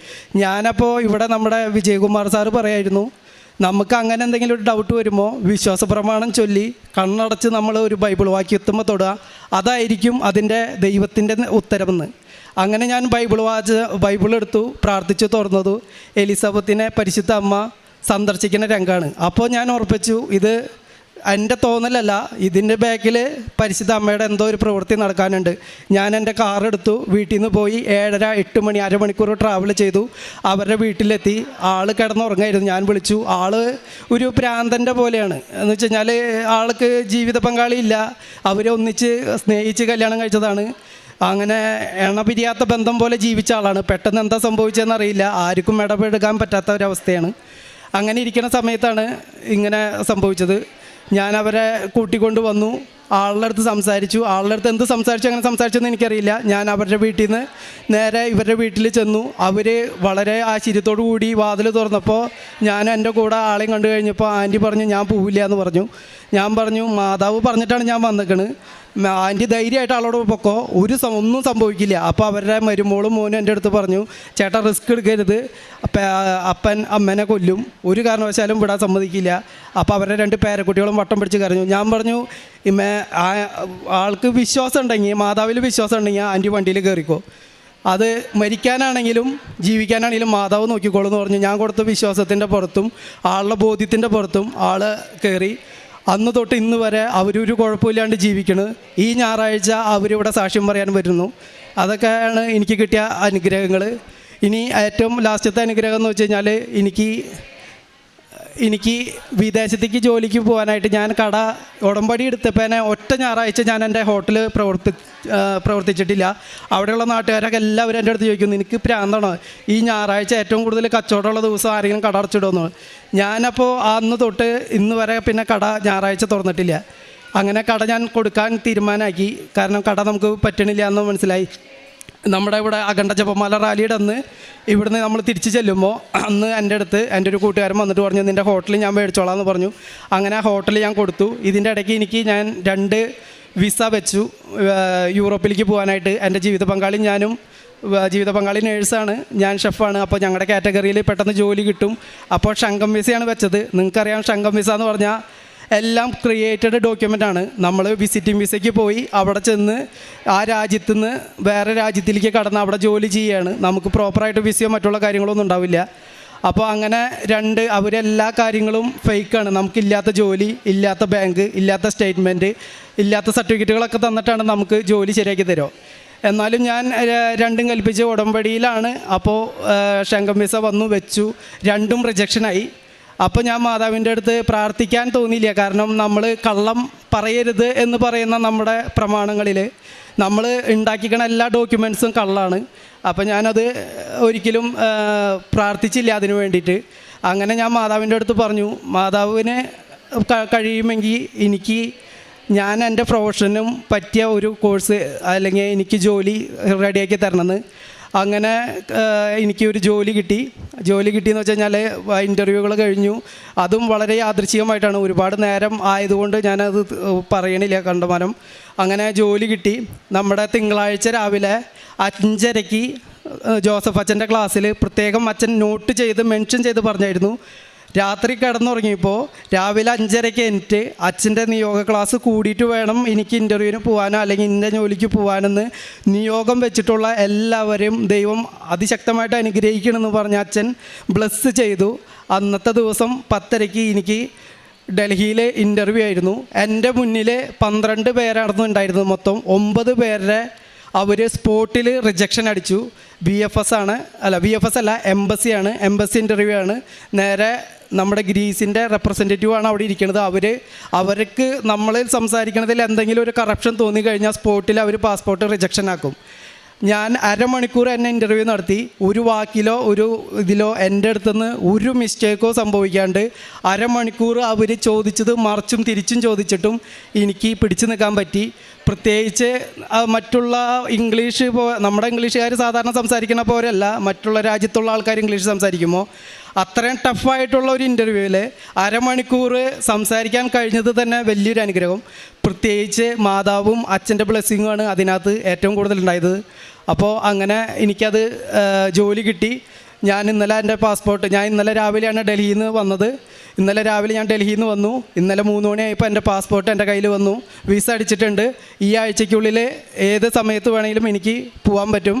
ഞാനപ്പോൾ ഇവിടെ നമ്മുടെ വിജയകുമാർ സാറ് പറയായിരുന്നു, നമുക്ക് അങ്ങനെ എന്തെങ്കിലും ഒരു ഡൗട്ട് വരുമ്പോൾ വിശ്വാസപ്രമാണം ചൊല്ലി കണ്ണടച്ച് നമ്മൾ ഒരു ബൈബിൾ വാക്യത്തുമ്പോൾ തൊടുക, അതായിരിക്കും അതിൻ്റെ ദൈവത്തിൻ്റെ ഉത്തരമെന്ന്. അങ്ങനെ ഞാൻ ബൈബിൾ എടുത്തു, പ്രാർത്ഥിച്ചു തുറന്നതു എലിസബത്തിനെ പരിശുദ്ധ അമ്മ സന്ദർശിക്കുന്ന രംഗമാണ്. അപ്പോൾ ഞാൻ ഉറപ്പിച്ചു, ഇത് എൻ്റെ തോന്നലല്ല, ഇതിൻ്റെ ബാക്കിൽ പരിശുദ്ധ അമ്മയുടെ എന്തോ ഒരു പ്രവൃത്തി നടക്കാനുണ്ട്. ഞാൻ എൻ്റെ കാറെടുത്തു, വീട്ടിൽ നിന്ന് പോയി 7:30-8 മണി, അരമണിക്കൂർ ട്രാവൽ ചെയ്തു. അവരുടെ വീട്ടിലെത്തി. ആൾ കിടന്നുറങ്ങായിരുന്നു. ഞാൻ വിളിച്ചു. ആൾ ഒരു പ്രാന്തൻ്റെ പോലെയാണ്. എന്ന് വെച്ച് കഴിഞ്ഞാൽ ആൾക്ക് ജീവിത പങ്കാളിയില്ല. അവരൊന്നിച്ച് സ്നേഹിച്ച് കല്യാണം കഴിച്ചതാണ്. അങ്ങനെ എണപിരിയാത്ത ബന്ധം പോലെ ജീവിച്ച ആളാണ്. പെട്ടെന്ന് എന്താ സംഭവിച്ചതെന്ന് അറിയില്ല. ആർക്കും ഇടപെടുക്കാൻ പറ്റാത്ത ഒരവസ്ഥയാണ്. അങ്ങനെ ഇരിക്കുന്ന സമയത്താണ് ഇങ്ങനെ സംഭവിച്ചത്. ഞാൻ അവരെ കൂട്ടിക്കൊണ്ട് വന്നു. ആളുടെ അടുത്ത് സംസാരിച്ചു. ആളുടെ അടുത്ത് എന്ത് സംസാരിച്ചു, അങ്ങനെ സംസാരിച്ചെന്ന് എനിക്കറിയില്ല. ഞാൻ അവരുടെ വീട്ടിൽ നിന്ന് നേരെ ഇവരുടെ വീട്ടിൽ ചെന്നു. അവർ വളരെ ആശ്ചര്യത്തോടു കൂടി വാതിൽ തുറന്നപ്പോൾ ഞാൻ എൻ്റെ കൂടെ ആളെയും കണ്ടു കഴിഞ്ഞപ്പോൾ ആൻറ്റി പറഞ്ഞു, ഞാൻ പോവില്ല എന്ന് പറഞ്ഞു. ഞാൻ പറഞ്ഞു, മാതാവ് പറഞ്ഞിട്ടാണ് ഞാൻ വന്നിക്കണ്, ആൻറ്റി ധൈര്യമായിട്ട് ആളോട് പൊക്കോ, ഒന്നും സംഭവിക്കില്ല. അപ്പോൾ അവരുടെ മരുമോളും മോനും എൻ്റെ അടുത്ത് പറഞ്ഞു, ചേട്ടാ റിസ്ക് എടുക്കരുത്, അപ്പൻ അമ്മേനെ കൊല്ലും, ഒരു കാരണവശാലും വിടാൻ സമ്മതിക്കില്ല. അപ്പോൾ അവരുടെ 2 പേരക്കുട്ടികളും വട്ടം പിടിച്ച് കരഞ്ഞു. ഞാൻ പറഞ്ഞു, ആൾക്ക് വിശ്വാസം ഉണ്ടെങ്കിൽ, മാതാവിൽ വിശ്വാസം ഉണ്ടെങ്കിൽ ആൻറ്റി വണ്ടിയിൽ കയറിക്കോ, അത് മരിക്കാനാണെങ്കിലും ജീവിക്കാനാണെങ്കിലും മാതാവ് നോക്കിക്കോളൂ എന്ന് പറഞ്ഞു. ഞാൻ കൊടുത്ത വിശ്വാസത്തിൻ്റെ പുറത്തും ആളുടെ ബോധ്യത്തിൻ്റെ പുറത്തും ആൾ കയറി. അന്ന് തൊട്ട് ഇന്ന് വരെ അവരൊരു കുഴപ്പമില്ലാണ്ട് ജീവിക്കണ്. ഈ ഞായറാഴ്ച അവരിവിടെ സാക്ഷ്യം പറയാൻ വരുന്നു. അതൊക്കെയാണ് എനിക്ക് കിട്ടിയ അനുഗ്രഹങ്ങൾ. ഇനി ഏറ്റവും ലാസ്റ്റത്തെ അനുഗ്രഹം എന്ന് വെച്ച് കഴിഞ്ഞാൽ, എനിക്ക് വിദേശത്തേക്ക് ജോലിക്ക് പോകാനായിട്ട് ഞാൻ ഉടമ്പടി എടുത്തപ്പോൾ ഒറ്റ ഞായറാഴ്ച ഞാൻ എൻ്റെ ഹോട്ടൽ പ്രവർത്തിച്ചിട്ടില്ല. അവിടെയുള്ള നാട്ടുകാരൊക്കെ എല്ലാവരും എൻ്റെ അടുത്ത് ചോദിക്കുന്നു, എനിക്ക് പ്രാന്താണോ, ഈ ഞായറാഴ്ച ഏറ്റവും കൂടുതൽ കച്ചവടമുള്ള ദിവസം ആരെങ്കിലും കട അടച്ചിടുമെന്ന്. ഞാനപ്പോൾ അന്ന് തൊട്ട് ഇന്ന് വരെ പിന്നെ ഞായറാഴ്ച തുറന്നിട്ടില്ല. അങ്ങനെ ഞാൻ കൊടുക്കാൻ തീരുമാനമാക്കി. കാരണം നമുക്ക് പറ്റണില്ല എന്ന് മനസ്സിലായി. നമ്മുടെ ഇവിടെ അഖണ്ഡ ജപമാല റാലിയുടെ അന്ന് ഇവിടുന്ന് നമ്മൾ തിരിച്ച് ചെല്ലുമ്പോൾ അന്ന് എൻ്റെ അടുത്ത് എൻ്റെ ഒരു കൂട്ടുകാരൻ വന്നിട്ട് പറഞ്ഞു, നിൻ്റെ ഹോട്ടലിൽ ഞാൻ മേടിച്ചോളാം എന്ന് പറഞ്ഞു. അങ്ങനെ ആ ഹോട്ടൽ ഞാൻ കൊടുത്തു. ഇതിൻ്റെ ഇടയ്ക്ക് ഞാൻ 2 വിസ വെച്ചു യൂറോപ്പിലേക്ക് പോകാനായിട്ട്. എൻ്റെ ജീവിത പങ്കാളി നേഴ്സാണ്, ഞാൻ ഷെഫാണ്. അപ്പോൾ ഞങ്ങളുടെ കാറ്റഗറിയിൽ പെട്ടെന്ന് ജോലി കിട്ടും. അപ്പോൾ ഷങ്കം വിസയാണ് വെച്ചത്. നിങ്ങൾക്കറിയാം ഷങ്കം വിസ എന്ന് പറഞ്ഞാൽ എല്ലാം ക്രിയേറ്റഡ് ഡോക്യുമെൻ്റാണ്. നമ്മൾ വിസിറ്റിംഗ് വിസയ്ക്ക് പോയി അവിടെ ചെന്ന് ആ രാജ്യത്തു നിന്ന് വേറെ രാജ്യത്തിലേക്ക് കടന്ന് അവിടെ ജോലി ചെയ്യുകയാണ്. നമുക്ക് പ്രോപ്പറായിട്ട് വിസയോ മറ്റുള്ള കാര്യങ്ങളൊന്നും ഉണ്ടാവില്ല. അപ്പോൾ അങ്ങനെ അവരെല്ലാ കാര്യങ്ങളും ഫേക്കാണ്. നമുക്കില്ലാത്ത ജോലി, ഇല്ലാത്ത ബാങ്ക്, ഇല്ലാത്ത സ്റ്റേറ്റ്മെൻറ്റ്, ഇല്ലാത്ത സർട്ടിഫിക്കറ്റുകളൊക്കെ തന്നിട്ടാണ് നമുക്ക് ജോലി ശരിയാക്കി തരുമോ. എന്നാലും ഞാൻ 2 കൽപ്പിച്ച് ഉടമ്പടിയിലാണ്. അപ്പോൾ ഷങ്കം വിസ വന്നു വെച്ചു. 2ഉം റിജക്ഷനായി. അപ്പോൾ ഞാൻ മാതാവിൻ്റെ അടുത്ത് പ്രാർത്ഥിക്കാൻ തോന്നിയില്ല. കാരണം നമ്മൾ കള്ളം പറയരുത് എന്ന് പറയുന്ന നമ്മുടെ പ്രമാണങ്ങളിൽ നമ്മൾ ഉണ്ടാക്കിക്കണ എല്ലാ ഡോക്യുമെൻറ്റ്സും കള്ളാണ്. അപ്പോൾ ഞാനത് ഒരിക്കലും പ്രാർത്ഥിച്ചില്ല അതിന് വേണ്ടിയിട്ട്. അങ്ങനെ ഞാൻ മാതാവിൻ്റെ അടുത്ത് പറഞ്ഞു, മാതാവിന് കഴിയുമെങ്കിൽ എനിക്ക് ഞാൻ എൻ്റെ പ്രൊഫഷനും പറ്റിയ ഒരു കോഴ്സ് അല്ലെങ്കിൽ എനിക്ക് ജോലി റെഡിയാക്കി തരണമെന്ന്. അങ്ങനെ എനിക്ക് ഒരു ജോലി കിട്ടിയെന്ന് വെച്ച് കഴിഞ്ഞാൽ ഇൻ്റർവ്യൂകൾ കഴിഞ്ഞു. അതും വളരെ യാദൃച്ഛികമായിട്ടാണ്, ഒരുപാട് നേരം ആയതുകൊണ്ട് ഞാനത് പറയണില്ല കണ്ടമാനം. അങ്ങനെ ജോലി കിട്ടി. നമ്മുടെ തിങ്കളാഴ്ച രാവിലെ 5:30 ജോസഫ് അച്ഛൻ്റെ ക്ലാസ്സിൽ പ്രത്യേകം അച്ഛൻ നോട്ട് ചെയ്ത് മെൻഷൻ ചെയ്ത് പറഞ്ഞായിരുന്നു, രാത്രി കിടന്നുറങ്ങിയപ്പോൾ രാവിലെ 5:30 എനിക്ക് അച്ഛൻ്റെ നിയോഗ ക്ലാസ് കൂടിയിട്ട് വേണം എനിക്ക് ഇൻ്റർവ്യൂവിന് പോകാനോ അല്ലെങ്കിൽ ഇന്ന ജോലിക്ക് പോകാനെന്ന് നിയോഗം വെച്ചിട്ടുള്ള എല്ലാവരെയും ദൈവം അതിശക്തമായിട്ട് അനുഗ്രഹിക്കണമെന്ന് പറഞ്ഞ് അച്ഛൻ ബ്ലെസ് ചെയ്തു. അന്നത്തെ ദിവസം 10:30 എനിക്ക് ഡൽഹിയിൽ ഇൻ്റർവ്യൂ ആയിരുന്നു. എൻ്റെ മുന്നിൽ 12 പേരായിരുന്നു ഉണ്ടായിരുന്നത്. മൊത്തം 9 പേരുടെ അവർ സ്പോട്ടിൽ റിജക്ഷൻ അടിച്ചു. VFS അല്ല എംബസിയാണ്, എംബസി ഇൻ്റർവ്യൂ ആണ്. നേരെ നമ്മുടെ ഗ്രീസിൻ്റെ റെപ്രസെൻറ്റേറ്റീവാണ് അവിടെ ഇരിക്കുന്നത്. അവർക്ക് നമ്മളിൽ സംസാരിക്കുന്നതിൽ എന്തെങ്കിലും ഒരു കറപ്ഷൻ തോന്നിക്കഴിഞ്ഞാൽ സ്പോട്ടിൽ അവർ പാസ്പോർട്ട് റിജക്ഷൻ ആക്കും. ഞാൻ അരമണിക്കൂർ എന്നെ ഇൻ്റർവ്യൂ നടത്തി. ഒരു വാക്കിലോ ഒരു ഇതിലോ എൻ്റെ അടുത്തുനിന്ന് ഒരു മിസ്റ്റേക്കോ സംഭവിക്കാണ്ട് അരമണിക്കൂർ അവർ ചോദിച്ചത് മറിച്ചും തിരിച്ചും ചോദിച്ചിട്ടും എനിക്ക് പിടിച്ചു നിൽക്കാൻ പറ്റി. പ്രത്യേകിച്ച് മറ്റുള്ള ഇംഗ്ലീഷ് നമ്മുടെ ഇംഗ്ലീഷുകാർ സാധാരണ സംസാരിക്കുന്ന പോലെയല്ല മറ്റുള്ള രാജ്യത്തുള്ള ആൾക്കാർ ഇംഗ്ലീഷ് സംസാരിക്കുമ്പോൾ അത്രയും ടഫായിട്ടുള്ള ഒരു ഇൻ്റർവ്യൂവിൽ അരമണിക്കൂർ സംസാരിക്കാൻ കഴിഞ്ഞത് തന്നെ വലിയൊരു അനുഗ്രഹം. പ്രത്യേകിച്ച് മാതാവും അച്ഛൻ്റെ ബ്ലെസ്സിങ്ങുമാണ് അതിനകത്ത് ഏറ്റവും കൂടുതലുണ്ടായത്. അപ്പോൾ അങ്ങനെ എനിക്കത് ജോലി കിട്ടി. ഞാൻ ഇന്നലെ രാവിലെയാണ് ഡൽഹിയിൽ നിന്ന് വന്നത്. ഇന്നലെ രാവിലെ ഞാൻ ഡൽഹിയിൽ നിന്ന് വന്നു. ഇന്നലെ 3 മണിയായപ്പോൾ എൻ്റെ പാസ്പോർട്ട് എൻ്റെ കയ്യിൽ വന്നു. വിസ അടിച്ചിട്ടുണ്ട്. ഈ ആഴ്ചയ്ക്കുള്ളിൽ ഏത് സമയത്ത് വേണമെങ്കിലും എനിക്ക് പോകാൻ പറ്റും.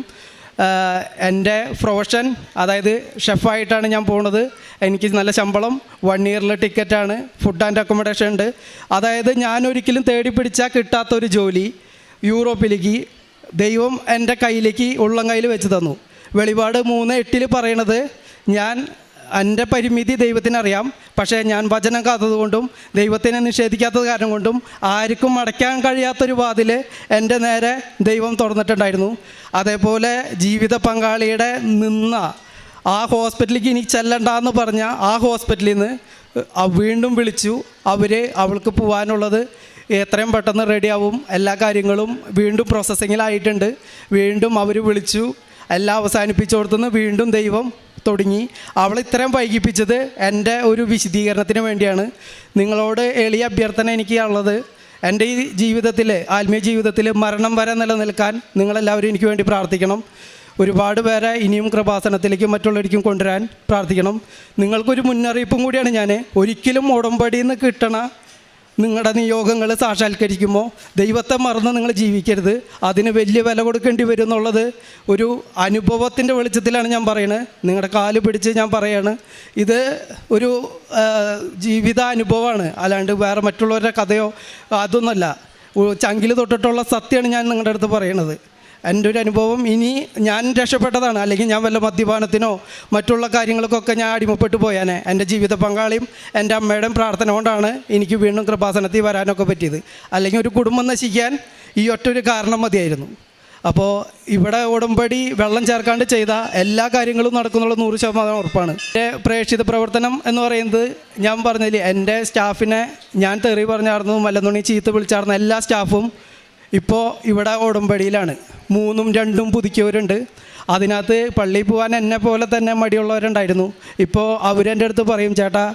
എൻ്റെ പ്രൊഫഷൻ അതായത് ഷെഫായിട്ടാണ് ഞാൻ പോണത്. എനിക്ക് നല്ല ശമ്പളം, 1 ഇയറിലെ ടിക്കറ്റാണ്, ഫുഡ് ആൻഡ് അക്കോമഡേഷൻ ഉണ്ട്. അതായത് ഞാൻ ഒരിക്കലും തേടി പിടിച്ചാൽ കിട്ടാത്തൊരു ജോലി യൂറോപ്പിലേക്ക് ദൈവം എൻ്റെ കയ്യിലേക്ക് ഉള്ളം കയ്യിൽ വെച്ച് തന്നു. വെളിപാട് 3:8 പറയണത്, ഞാൻ എൻ്റെ പരിമിതി ദൈവത്തിനറിയാം, പക്ഷേ ഞാൻ വചനം കാത്തതുകൊണ്ടും ദൈവത്തിനെ നിഷേധിക്കാത്തത് കാരണം കൊണ്ടും ആർക്കും അടയ്ക്കാൻ കഴിയാത്തൊരു വാതിൽ എൻ്റെ നേരെ ദൈവം തുറന്നിട്ടുണ്ടായിരുന്നു. അതേപോലെ ജീവിത പങ്കാളിയുടെ നിന്ന ആ ഹോസ്പിറ്റലിലേക്ക് ഇനി ചെല്ലണ്ടെന്ന് പറഞ്ഞ ആ ഹോസ്പിറ്റലിൽ നിന്ന് വീണ്ടും വിളിച്ചു. അവൾക്ക് പോകാനുള്ളത് എത്രയും പെട്ടെന്ന് റെഡിയാവും, എല്ലാ കാര്യങ്ങളും വീണ്ടും പ്രോസസ്സിങ്ങിലായിട്ടുണ്ട്. വീണ്ടും അവർ വിളിച്ചു, എല്ലാം അവസാനിപ്പിച്ചു കൊടുത്തുനിന്ന് വീണ്ടും ദൈവം തുടങ്ങി. അവൾ ഇത്രയും വൈകിപ്പിച്ചത് എൻ്റെ ഒരു വിശദീകരണത്തിന് വേണ്ടിയാണ്. നിങ്ങളോട് എളിയ അഭ്യർത്ഥന എനിക്ക് ഉള്ളത്, എൻ്റെ ഈ ജീവിതത്തിൽ, ആത്മീയ ജീവിതത്തിൽ മരണം വരെ നിലനിൽക്കാൻ നിങ്ങളെല്ലാവരും എനിക്ക് വേണ്ടി പ്രാർത്ഥിക്കണം. ഒരുപാട് പേരെ ഇനിയും കൃപാസനത്തിലേക്കും മറ്റുള്ളവർക്കും കൊണ്ടുവരാൻ പ്രാർത്ഥിക്കണം. നിങ്ങൾക്കൊരു മുന്നറിയിപ്പും കൂടിയാണ് ഞാൻ. ഒരിക്കലും ഉടമ്പടിയിൽ നിന്ന് കിട്ടണ നിങ്ങളുടെ നിയോഗങ്ങൾ സാക്ഷാത്കരിക്കുമ്പോൾ ദൈവത്തെ മറന്ന് നിങ്ങൾ ജീവിക്കരുത്. അതിന് വലിയ വില കൊടുക്കേണ്ടി വരും എന്നുള്ളത് ഒരു അനുഭവത്തിൻ്റെ വെളിച്ചത്തിലാണ് ഞാൻ പറയുന്നത്. നിങ്ങളുടെ കാല് പിടിച്ച് ഞാൻ പറയാണ്, ഇത് ഒരു ജീവിതാനുഭവമാണ്, അല്ലാണ്ട് വേറെ മറ്റുള്ളവരുടെ കഥയോ അതൊന്നുമല്ല. ചങ്കിൽ തൊട്ടിട്ടുള്ള സത്യമാണ് ഞാൻ നിങ്ങളുടെ അടുത്ത് പറയണത്. എൻ്റെ ഒരു അനുഭവം. ഇനി ഞാൻ രക്ഷപ്പെട്ടതാണ്, അല്ലെങ്കിൽ ഞാൻ വല്ല മദ്യപാനത്തിനോ മറ്റുള്ള കാര്യങ്ങൾക്കൊക്കെ ഞാൻ അടിമപ്പെട്ടു പോയാനെ. എൻ്റെ ജീവിത പങ്കാളിയും എൻ്റെ അമ്മയുടെയും പ്രാർത്ഥന കൊണ്ടാണ് എനിക്ക് വീണ്ടും കൃപാസനത്തിൽ വരാനൊക്കെ പറ്റിയത്. അല്ലെങ്കിൽ ഒരു കുടുംബം നശിക്കാൻ ഈ ഒറ്റൊരു കാരണം മതിയായിരുന്നു. അപ്പോൾ ഇവിടെ ഉടമ്പടി വെള്ളം ചേർക്കാണ്ട് ചെയ്ത എല്ലാ കാര്യങ്ങളും നടക്കുന്നുള്ള 100% ഉറപ്പാണ്. എൻ്റെ പ്രേക്ഷിത പ്രവർത്തനം എന്ന് പറയുന്നത് ഞാൻ പറഞ്ഞില്ലേ, എൻ്റെ സ്റ്റാഫിനെ ഞാൻ തെറി പറഞ്ഞായിരുന്നു, മല്ലന്നുണി ചീത്ത വിളിച്ചായിരുന്നു. എല്ലാ സ്റ്റാഫും ഇപ്പോൾ ഇവിടെ ഉടമ്പടിയിലാണ്. 3ഉം 2ഉം പുതുക്കിയവരുണ്ട്. അതിനകത്ത് പള്ളിയിൽ പോകാൻ എന്നെ പോലെ തന്നെ മടിയുള്ളവരുണ്ടായിരുന്നു. ഇപ്പോൾ അവരെൻ്റെ അടുത്ത് പറയും, ചേട്ടാ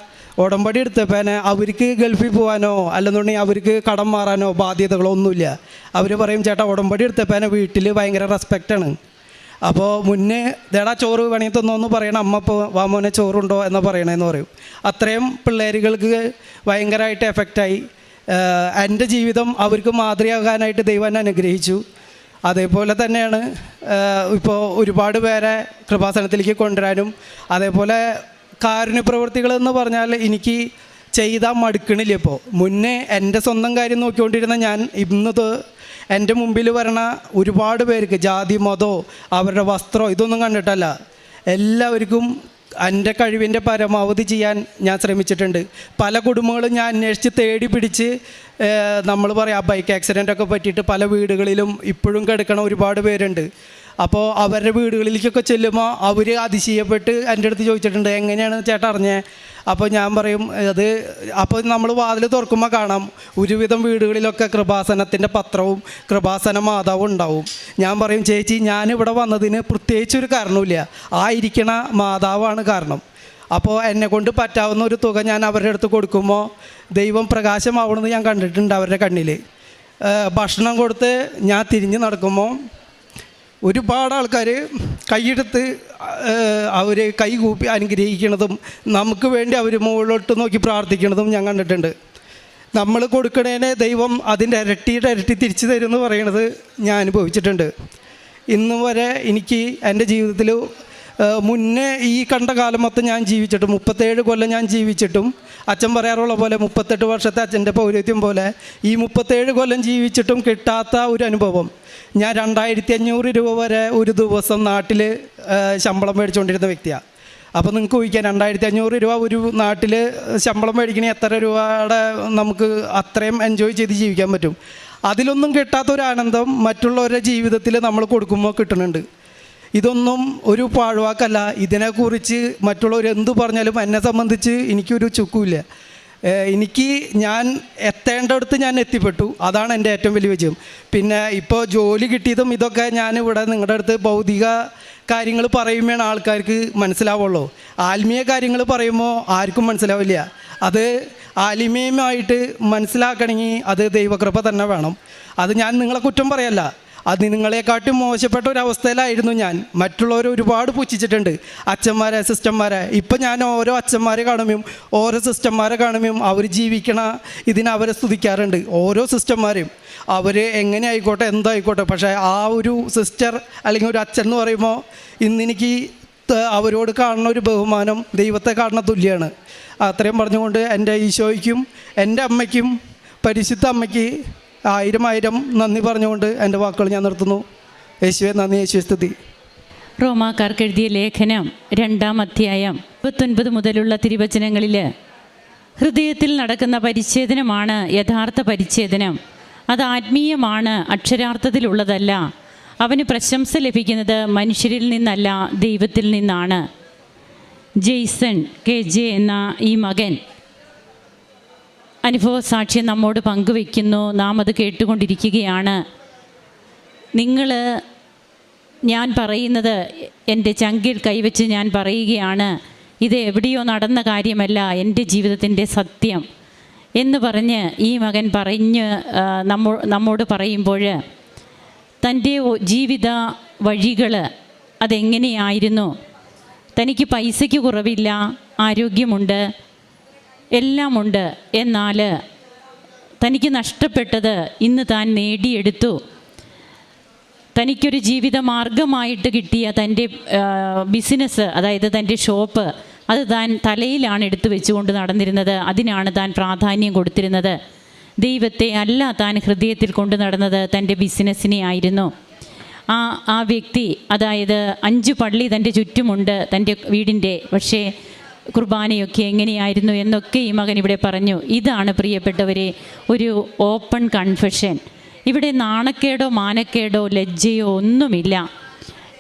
ഉടമ്പടി എടുത്തപ്പോൾ അവർക്ക് ഗൾഫിൽ പോകാനോ അല്ലെന്നുണ്ടെങ്കിൽ അവർക്ക് കടം മാറാനോ ബാധ്യതകളോ ഒന്നുമില്ല. അവർ പറയും, ചേട്ടാ ഉടമ്പടി എടുത്തപ്പോൾ വീട്ടിൽ ഭയങ്കര റെസ്പെക്റ്റാണ്. അപ്പോൾ മുന്നേ ദേടാ ചോറ് വേണമെങ്കിൽ തന്നോന്ന് പറയണം, അമ്മ ഇപ്പോൾ വാമോനെ ചോറുണ്ടോ എന്ന് പറയണമെന്ന് പറയും. അത്രയും പിള്ളേരുകൾക്ക് ഭയങ്കരമായിട്ട് എഫക്റ്റായി. എൻ്റെ ജീവിതം അവർക്ക് മാതൃകയാകാനായിട്ട് ദൈവം എന്നെ അനുഗ്രഹിച്ചു. അതേപോലെ തന്നെയാണ് ഇപ്പോൾ ഒരുപാട് പേരെ കൃപാസനത്തിലേക്ക് കൊണ്ടുവരാനും. അതേപോലെ കാരുണ്യ പ്രവൃത്തികളെന്ന് പറഞ്ഞാൽ എനിക്ക് ചെയ്താൽ മടുക്കണില്ല. ഇപ്പോൾ മുന്നേ എൻ്റെ സ്വന്തം കാര്യം നോക്കിക്കൊണ്ടിരുന്ന ഞാൻ ഇന്നത് എൻ്റെ മുമ്പിൽ വരണ ഒരുപാട് പേർക്ക് ജാതി മതമോ അവരുടെ വസ്ത്രമോ ഇതൊന്നും കണ്ടിട്ടല്ല, എല്ലാവർക്കും എൻ്റെ കഴിവിൻ്റെ പരമാവധി ചെയ്യാൻ ഞാൻ ശ്രമിച്ചിട്ടുണ്ട്. പല കുടുംബങ്ങളും ഞാൻ അന്വേഷിച്ച് തേടി പിടിച്ച് നമ്മൾ പറയാം ബൈക്ക് ആക്സിഡൻ്റൊക്കെ പറ്റിയിട്ട് പല വീടുകളിലും ഇപ്പോഴും കിടക്കണ ഒരുപാട് പേരുണ്ട്. അപ്പോൾ അവരുടെ വീടുകളിലേക്കൊക്കെ ചെല്ലുമ്പോൾ അവർ അതിശയപ്പെട്ട് എൻ്റെ അടുത്ത് ചോദിച്ചിട്ടുണ്ട്, എങ്ങനെയാണ് ചേട്ടാ അറിഞ്ഞത്? അപ്പോൾ ഞാൻ പറയും അത്, അപ്പോൾ നമ്മൾ വാതിൽ തുറക്കുമ്പോൾ കാണാം ഒരുവിധം വീടുകളിലൊക്കെ കൃപാസനത്തിൻ്റെ പത്രവും കൃപാസന മാതാവും ഉണ്ടാവും. ഞാൻ പറയും ചേച്ചി, ഞാനിവിടെ വന്നതിന് പ്രത്യേകിച്ചൊരു കാരണമില്ല, ആ ഇരിക്കണ മാതാവാണ് കാരണം. അപ്പോൾ എന്നെക്കൊണ്ട് പറ്റാവുന്ന ഒരു തുക ഞാൻ അവരുടെ അടുത്ത് കൊടുക്കുമ്പോൾ ദൈവം പ്രകാശമാവണമെന്ന് ഞാൻ കണ്ടിട്ടുണ്ട് അവരുടെ കണ്ണിൽ. ഭക്ഷണം കൊടുത്ത് ഞാൻ തിരിഞ്ഞ് നടക്കുമ്പോൾ ഒരുപാട് ആൾക്കാർ കൈയെടുത്ത് അവർ കൈ കൂപ്പി അനുഗ്രഹിക്കുന്നതും നമുക്ക് വേണ്ടി അവർ മുകളിലോട്ട് നോക്കി പ്രാർത്ഥിക്കുന്നതും ഞാൻ കണ്ടിട്ടുണ്ട്. നമ്മൾ കൊടുക്കണേനെ ദൈവം അതിൻ്റെ ഇരട്ടി തിരിച്ചു തരുമെന്ന് പറയണത് ഞാൻ അനുഭവിച്ചിട്ടുണ്ട്. ഇന്ന് വരെ എനിക്ക് എൻ്റെ ജീവിതത്തിൽ മുന്നേ ഈ കണ്ട കാലം മൊത്തം ഞാൻ ജീവിച്ചിട്ടും 37 കൊല്ലം ഞാൻ ജീവിച്ചിട്ടും അച്ഛൻ പറയാറുള്ള പോലെ 38 വർഷത്തെ അച്ഛൻ്റെ പൗരോഹിത്യം പോലെ ഈ 37 കൊല്ലം ജീവിച്ചിട്ടും കിട്ടാത്ത ഒരു അനുഭവം. ഞാൻ 2500 രൂപ വരെ ഒരു ദിവസം നാട്ടിൽ ശമ്പളം മേടിച്ചുകൊണ്ടിരുന്ന വ്യക്തിയാണ്. അപ്പോൾ നിങ്ങൾക്ക് ഊഹിക്കാം 2500 രൂപ ഒരു നാട്ടിൽ ശമ്പളം മേടിക്കണേ എത്ര രൂപയുടെ നമുക്ക് അത്രയും എൻജോയ് ചെയ്ത് ജീവിക്കാൻ പറ്റും. അതിലൊന്നും കിട്ടാത്തൊരു ആനന്ദം മറ്റുള്ളവരുടെ ജീവിതത്തിൽ നമ്മൾ കൊടുക്കുമ്പോൾ കിട്ടുന്നുണ്ട്. ഇതൊന്നും ഒരു പാഴ്വാക്കല്ല. ഇതിനെക്കുറിച്ച് മറ്റുള്ളവർ എന്തു പറഞ്ഞാലും എന്നെ സംബന്ധിച്ച് എനിക്കൊരു ചുക്കുമില്ല. എനിക്ക് ഞാൻ എത്തേണ്ടടുത്ത് ഞാൻ എത്തിപ്പെട്ടു, അതാണ് എൻ്റെ ഏറ്റവും വലിയ വിജയം. പിന്നെ ഇപ്പോൾ ജോലി കിട്ടിയതും ഇതൊക്കെ ഞാനിവിടെ നിങ്ങളുടെ അടുത്ത് ഭൗതിക കാര്യങ്ങൾ പറയുമ്പോഴാണ് ആൾക്കാർക്ക് മനസ്സിലാവുള്ളൂ. ആത്മീയ കാര്യങ്ങൾ പറയുമ്പോൾ ആർക്കും മനസ്സിലാവില്ല. അത് ആത്മീയമായിട്ട് മനസ്സിലാക്കണമെങ്കിൽ അത് ദൈവകൃപ തന്നെ വേണം. അത് ഞാൻ നിങ്ങളെ കുറ്റം പറയല്ല, അത് നിങ്ങളെക്കാട്ടും മോശപ്പെട്ട ഒരവസ്ഥയിലായിരുന്നു ഞാൻ. മറ്റുള്ളവർ ഒരുപാട് പുച്ഛിച്ചിട്ടുണ്ട്, അച്ഛന്മാരെ സിസ്റ്റർമാരെ. ഇപ്പം ഞാൻ ഓരോ അച്ഛന്മാരെ കാണുമ്പോൾ ഓരോ സിസ്റ്റർമാരെ കാണുമ്പോൾ അവർ ജീവിക്കണ അവരെ സ്തുതിക്കാറുണ്ട്. ഓരോ സിസ്റ്റർമാരെയും അവർ എങ്ങനെ ആയിക്കോട്ടെ എന്തായിക്കോട്ടെ, പക്ഷേ ആ ഒരു സിസ്റ്റർ അല്ലെങ്കിൽ ഒരു അച്ഛൻ എന്ന് പറയുമ്പോൾ ഇന്നെനിക്ക് അവരോട് കാണുന്ന ഒരു ബഹുമാനം ദൈവത്തെ കാണുന്ന തുല്യമാണ്. അത്രയും പറഞ്ഞുകൊണ്ട് എൻ്റെ ഈശോയ്ക്കും എൻ്റെ അമ്മയ്ക്കും പരിശുദ്ധ അമ്മയ്ക്ക് 1000 നന്ദി പറഞ്ഞുകൊണ്ട് എൻ്റെ വാക്കുകൾ ഞാൻ നിർത്തുന്നു. യേശുവേ നന്ദി, യേശുവേ സ്തുതി. റോമാക്കാർക്ക് എഴുതിയ ലേഖനം 2-ാം അധ്യായം 29 മുതലുള്ള തിരുവചനങ്ങളിൽ ഹൃദയത്തിൽ നടക്കുന്ന പരിച്ഛേദനമാണ് യഥാർത്ഥ പരിച്ഛേദനം. അത് ആത്മീയമാണ്, അക്ഷരാർത്ഥത്തിലുള്ളതല്ല. അവന് പ്രശംസ ലഭിക്കുന്നത് മനുഷ്യരിൽ നിന്നല്ല, ദൈവത്തിൽ നിന്നാണ്. ജെയ്സൺ KJ എന്ന ഈ മകൻ അനുഭവ സാക്ഷ്യം നമ്മോട് പങ്കുവയ്ക്കുന്നു. നാം അത് കേട്ടുകൊണ്ടിരിക്കുകയാണ്. ഞാൻ പറയുന്നത് എൻ്റെ ചങ്കിൽ കൈവച്ച് ഞാൻ പറയുകയാണ്, ഇത് എവിടെയോ നടന്ന കാര്യമല്ല, എൻ്റെ ജീവിതത്തിൻ്റെ സത്യം എന്ന് പറഞ്ഞ് ഈ മകൻ നമ്മോട് പറയുമ്പോൾ തൻ്റെ ജീവിത വഴികൾ അതെങ്ങനെയായിരുന്നു. തനിക്ക് പൈസയ്ക്ക് കുറവില്ല, ആരോഗ്യമുണ്ട്, എല്ലാമുണ്ട്. എന്നാൽ തനിക്ക് നഷ്ടപ്പെട്ടത് ഇന്ന് താൻ നേടിയെടുത്തു. തനിക്കൊരു ജീവിത മാർഗമായിട്ട് കിട്ടിയ തൻ്റെ ബിസിനസ്, അതായത് തൻ്റെ ഷോപ്പ്, അത് താൻ തലയിലാണ് എടുത്തു വെച്ചുകൊണ്ട് നടന്നിരുന്നത്. അതിനാണ് താൻ പ്രാധാന്യം കൊടുത്തിരുന്നത്. ദൈവത്തെ അല്ല താൻ ഹൃദയത്തിൽ കൊണ്ടു നടന്നത്, തൻ്റെ ബിസിനസ്സിനെ ആയിരുന്നു. ആ വ്യക്തി, അതായത് 5 പള്ളി തൻ്റെ ചുറ്റുമുണ്ട് തൻ്റെ വീടിൻ്റെ, പക്ഷേ കുർബാനയൊക്കെ എങ്ങനെയായിരുന്നു എന്നൊക്കെ ഈ മകൻ ഇവിടെ പറഞ്ഞു. ഇതാണ് പ്രിയപ്പെട്ടവരെ ഒരു ഓപ്പൺ കൺഫെഷൻ. ഇവിടെ നാണക്കേടോ മാനക്കേടോ ലജ്ജയോ ഒന്നുമില്ല.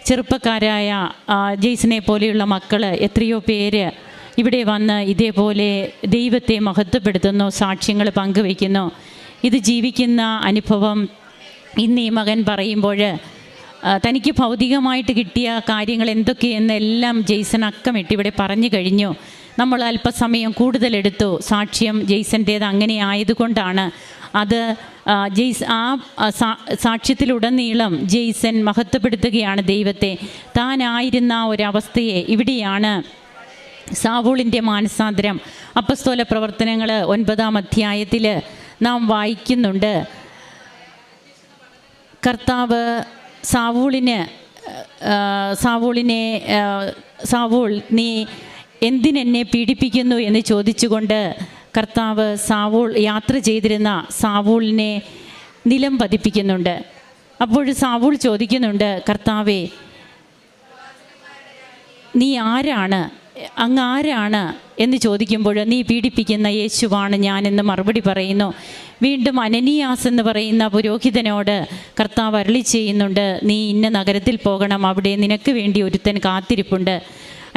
ചെറുപ്പക്കാരായ ജെയ്സനെ പോലെയുള്ള മക്കൾ എത്രയോ പേര് ഇവിടെ വന്ന് ഇതേപോലെ ദൈവത്തെ മഹത്വപ്പെടുത്തുന്നു, സാക്ഷ്യങ്ങൾ പങ്കുവയ്ക്കുന്നു. ഇത് ജീവിക്കുന്ന അനുഭവം ഇന്ന് ഈ മകൻ പറയുമ്പോൾ തനിക്ക് ഭൗതികമായിട്ട് കിട്ടിയ കാര്യങ്ങൾ എന്തൊക്കെയെന്നെല്ലാം ജെയ്സൺ അക്കമിട്ട് ഇവിടെ പറഞ്ഞു കഴിഞ്ഞു. നമ്മൾ അല്പസമയം കൂടുതലെടുത്തു. സാക്ഷ്യം ജെയ്സൻ്റേത് അങ്ങനെ ആയതുകൊണ്ടാണ്. അത് സാക്ഷ്യത്തിലുടനീളം ജെയ്സൺ മഹത്വപ്പെടുത്തുകയാണ് ദൈവത്തെ. താനായിരുന്ന ഒരവസ്ഥയെ. ഇവിടെയാണ് സാവൂളിൻ്റെ മാനസാന്തരം. അപ്പസ്തോല പ്രവർത്തനങ്ങൾ 9-ാം അധ്യായത്തിൽ നാം വായിക്കുന്നുണ്ട്. കർത്താവ് സാവൂൾ നീ എന്തിനെന്നെ പീഡിപ്പിക്കുന്നു എന്ന് ചോദിച്ചുകൊണ്ട് കർത്താവ് യാത്ര ചെയ്തിരുന്ന സാവൂളിനെ നിലം പതിപ്പിക്കുന്നുണ്ട്. അപ്പോൾ സാവൂൾ ചോദിക്കുന്നുണ്ട്, കർത്താവേ നീ ആരാണ് അങ്ങ് ആരാണ് എന്ന് ചോദിക്കുമ്പോൾ നീ പീഡിപ്പിക്കുന്ന യേശുവാണ് ഞാനെന്ന് മറുപടി പറയുന്നു. വീണ്ടും അനനിയാസ് എന്ന് പറയുന്ന പുരോഹിതനോട് കർത്താവ് അരുളി ചെയ്യുന്നുണ്ട്, നീ ഇന്ന നഗരത്തിൽ പോകണം, അവിടെ നിനക്ക് വേണ്ടി ഒരുത്തൻ കാത്തിരിപ്പുണ്ട്.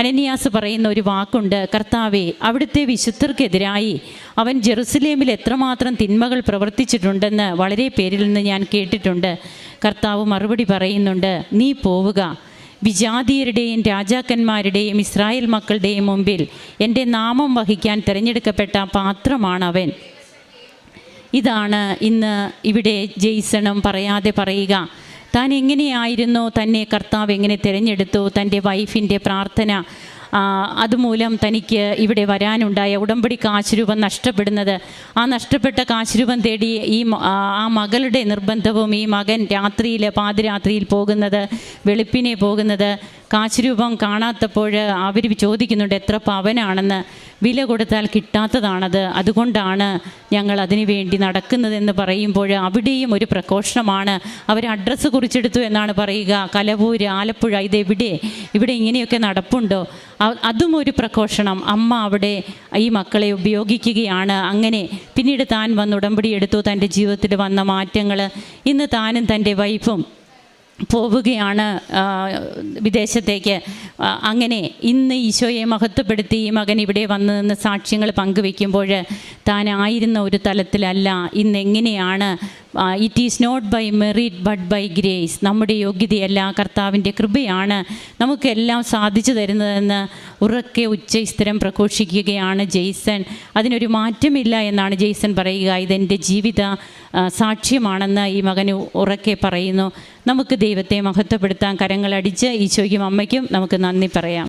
അനനിയാസ് പറയുന്ന ഒരു വാക്കുണ്ട്, കർത്താവേ, അവിടുത്തെ വിശുദ്ധർക്കെതിരായി അവൻ ജെറുസലേമിൽ എത്രമാത്രം തിന്മകൾ പ്രവർത്തിച്ചിട്ടുണ്ടെന്ന് വളരെ പേരിൽ നിന്ന് ഞാൻ കേട്ടിട്ടുണ്ട്. കർത്താവ് മറുപടി പറയുന്നുണ്ട്, നീ പോവുക, വിജാതീയരുടെയും രാജാക്കന്മാരുടെയും ഇസ്രായേൽ മക്കളുടെയും മുമ്പിൽ എൻ്റെ നാമം വഹിക്കാൻ തിരഞ്ഞെടുക്കപ്പെട്ട പാത്രമാണവൻ. ഇതാണ് ഇന്ന് ഇവിടെ ജെയ്സണും പറയാതെ പറയുക. താൻ എങ്ങനെയായിരുന്നു, തന്നെ കർത്താവ് എങ്ങനെ തിരഞ്ഞെടുത്തു, തൻ്റെ വൈഫിൻ്റെ പ്രാർത്ഥന അതുമൂലം തനിക്ക് ഇവിടെ വരാനുണ്ടായ ഉടമ്പടി കാശുരൂപം നഷ്ടപ്പെടുന്നത്, ആ നഷ്ടപ്പെട്ട കാശുരൂപം തേടി ആ മകളുടെ നിർബന്ധവും ഈ മകൻ രാത്രിയിൽ പാതിരാത്രിയിൽ പോകുന്നത്, വെളുപ്പിനെ പോകുന്നത്, കാശുരൂപം കാണാത്തപ്പോൾ അവർ ചോദിക്കുന്നുണ്ട് എത്ര പവനാണെന്ന്. വില കൊടുത്താൽ കിട്ടാത്തതാണത്, അതുകൊണ്ടാണ് ഞങ്ങൾ അതിനു വേണ്ടി നടക്കുന്നതെന്ന് പറയുമ്പോൾ അവിടെയും ഒരു പ്രഘോഷണമാണ്. അവർ അഡ്രസ്സ് കുറിച്ചെടുത്തു എന്നാണ് പറയുക, കലവൂര്, ആലപ്പുഴ, ഇവിടെ ഇങ്ങനെയൊക്കെ നടപ്പുണ്ടോ? അതും ഒരു പ്രഘോഷണം. അമ്മ അവിടെ ഈ മക്കളെ ഉപയോഗിക്കുകയാണ്. അങ്ങനെ പിന്നീട് താൻ വന്ന് ഉടമ്പടി എടുത്തു. തൻ്റെ ജീവിതത്തിൽ വന്ന മാറ്റങ്ങൾ, ഇന്ന് താനും തൻ്റെ വൈഫും പോവുകയാണ് വിദേശത്തേക്ക്. അങ്ങനെ ഇന്ന് ഈശോയെ മഹത്വപ്പെടുത്തി ഈ മകൻ ഇവിടെ വന്ന് നിന്ന് സാക്ഷ്യങ്ങൾ പങ്കുവെക്കുമ്പോൾ താനായിരുന്ന ഒരു തലത്തിലല്ല ഇന്ന്. എങ്ങനെയാണ്? It is not by merit but by grace. നമ്മുടെ യോഗ്യതയല്ല, കർത്താവിൻ്റെ കൃപയാണ് നമുക്കെല്ലാം സാധിച്ചു തരുന്നതെന്ന് ഉറക്കെ ഉച്ചസ്ഥിരം പ്രഘോഷിക്കുകയാണ് ജെയ്സൺ. അതിനൊരു മാറ്റമില്ല എന്നാണ് ജെയ്സൺ പറയുക. ഇതെൻ്റെ ജീവിത സാക്ഷ്യമാണെന്ന് ഈ മകന് ഉറക്കെ പറയുന്നു. നമുക്ക് ദൈവത്തെ മഹത്വപ്പെടുത്താൻ കരങ്ങളടിച്ച് ഈശോയ്ക്കും അമ്മയ്ക്കും നമുക്ക് നന്ദി പറയാം.